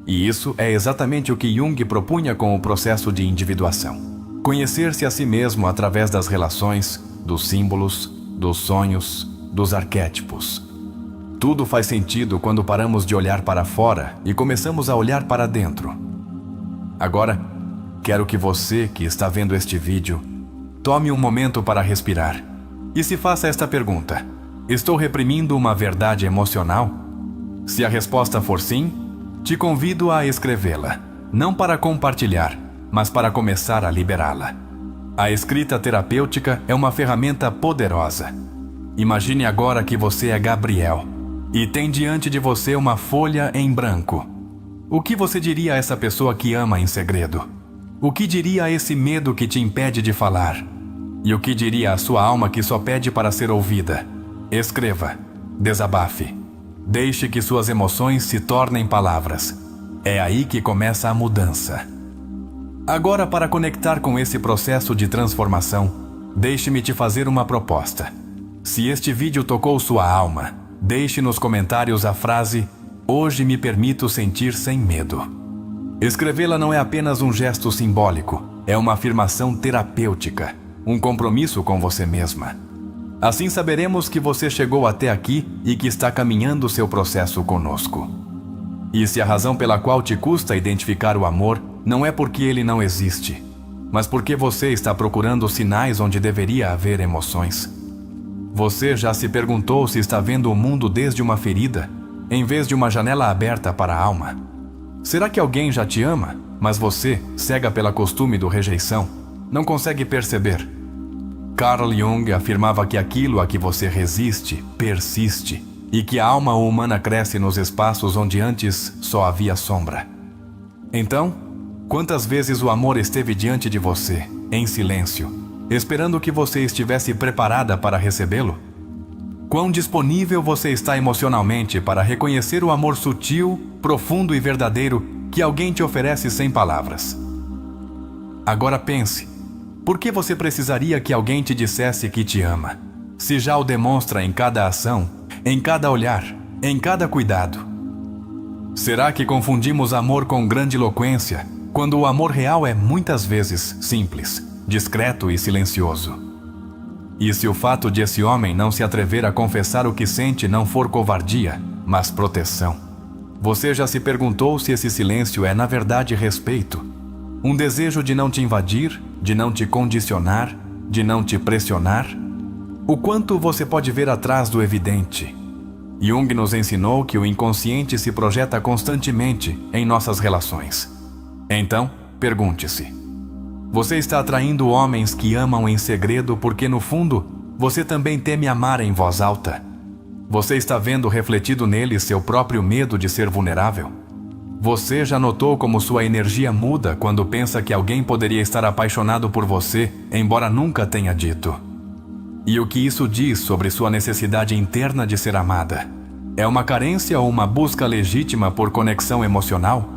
E isso é exatamente o que Jung propunha com o processo de individuação. Conhecer-se a si mesmo através das relações, dos símbolos, dos sonhos, dos arquétipos. Tudo faz sentido quando paramos de olhar para fora e começamos a olhar para dentro. Agora, quero que você que está vendo este vídeo tome um momento para respirar e se faça esta pergunta: estou reprimindo uma verdade emocional? Se a resposta for sim, te convido a escrevê-la, não para compartilhar, mas para começar a liberá-la. A escrita terapêutica é uma ferramenta poderosa. Imagine agora que você é Gabriel e tem diante de você uma folha em branco. O que você diria a essa pessoa que ama em segredo? O que diria a esse medo que te impede de falar? E o que diria a sua alma que só pede para ser ouvida? Escreva, desabafe, deixe que suas emoções se tornem palavras. É aí que começa a mudança. Agora, para conectar com esse processo de transformação, deixe-me te fazer uma proposta. Se este vídeo tocou sua alma, deixe nos comentários a frase "Hoje me permito sentir sem medo". Escrevê-la não é apenas um gesto simbólico, é uma afirmação terapêutica, um compromisso com você mesma. Assim saberemos que você chegou até aqui e que está caminhando seu processo conosco. E se a razão pela qual te custa identificar o amor não é porque ele não existe, mas porque você está procurando sinais onde deveria haver emoções. Você já se perguntou se está vendo o mundo desde uma ferida, em vez de uma janela aberta para a alma? Será que alguém já te ama, mas você, cega pela costume do rejeição, não consegue perceber? Carl Jung afirmava que aquilo a que você resiste, persiste, e que a alma humana cresce nos espaços onde antes só havia sombra. Então, quantas vezes o amor esteve diante de você, em silêncio, esperando que você estivesse preparada para recebê-lo? Quão disponível você está emocionalmente para reconhecer o amor sutil, profundo e verdadeiro que alguém te oferece sem palavras? Agora pense, por que você precisaria que alguém te dissesse que te ama, se já o demonstra em cada ação, em cada olhar, em cada cuidado? Será que confundimos amor com grandiloquência, quando o amor real é muitas vezes simples, discreto e silencioso? E se o fato de esse homem não se atrever a confessar o que sente não for covardia, mas proteção? Você já se perguntou se esse silêncio é na verdade respeito? Um desejo de não te invadir, de não te condicionar, de não te pressionar? O quanto você pode ver atrás do evidente? Jung nos ensinou que o inconsciente se projeta constantemente em nossas relações. Então, pergunte-se: você está atraindo homens que amam em segredo porque, no fundo, você também teme amar em voz alta? Você está vendo refletido neles seu próprio medo de ser vulnerável? Você já notou como sua energia muda quando pensa que alguém poderia estar apaixonado por você, embora nunca tenha dito? E o que isso diz sobre sua necessidade interna de ser amada? É uma carência ou uma busca legítima por conexão emocional?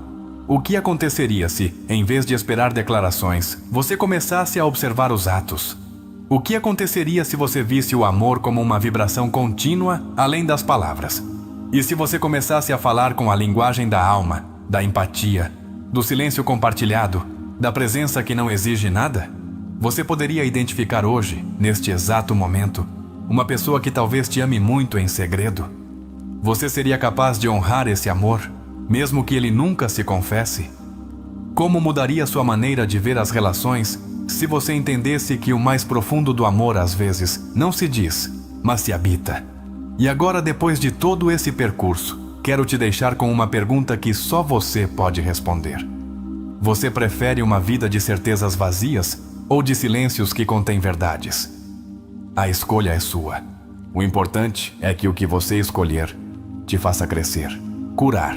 O que aconteceria se, em vez de esperar declarações, você começasse a observar os atos? O que aconteceria se você visse o amor como uma vibração contínua, além das palavras? E se você começasse a falar com a linguagem da alma, da empatia, do silêncio compartilhado, da presença que não exige nada? Você poderia identificar hoje, neste exato momento, uma pessoa que talvez te ame muito em segredo? Você seria capaz de honrar esse amor, mesmo que ele nunca se confesse? Como mudaria sua maneira de ver as relações se você entendesse que o mais profundo do amor às vezes não se diz, mas se habita? E agora, depois de todo esse percurso, quero te deixar com uma pergunta que só você pode responder. Você prefere uma vida de certezas vazias ou de silêncios que contêm verdades? A escolha é sua. O importante é que o que você escolher te faça crescer, curar,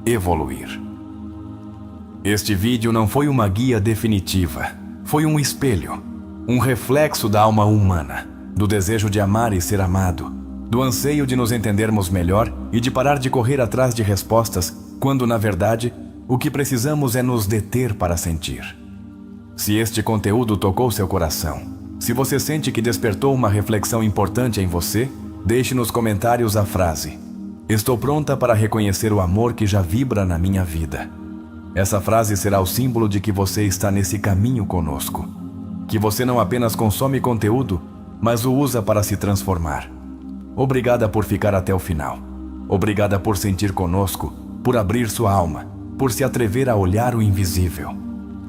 evoluir. Este vídeo não foi uma guia definitiva, foi um espelho, um reflexo da alma humana, do desejo de amar e ser amado, do anseio de nos entendermos melhor e de parar de correr atrás de respostas, quando na verdade o que precisamos é nos deter para sentir. Se este conteúdo tocou seu coração, se você sente que despertou uma reflexão importante em você, deixe nos comentários a frase: "Estou pronta para reconhecer o amor que já vibra na minha vida". Essa frase será o símbolo de que você está nesse caminho conosco, que você não apenas consome conteúdo, mas o usa para se transformar. Obrigada por ficar até o final. Obrigada por sentir conosco, por abrir sua alma, por se atrever a olhar o invisível.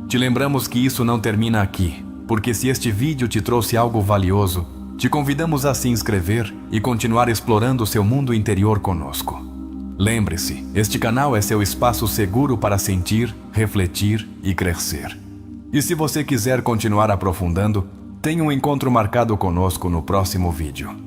Te lembramos que isso não termina aqui, porque se este vídeo te trouxe algo valioso, te convidamos a se inscrever e continuar explorando seu mundo interior conosco. Lembre-se, este canal é seu espaço seguro para sentir, refletir e crescer. E se você quiser continuar aprofundando, tenha um encontro marcado conosco no próximo vídeo.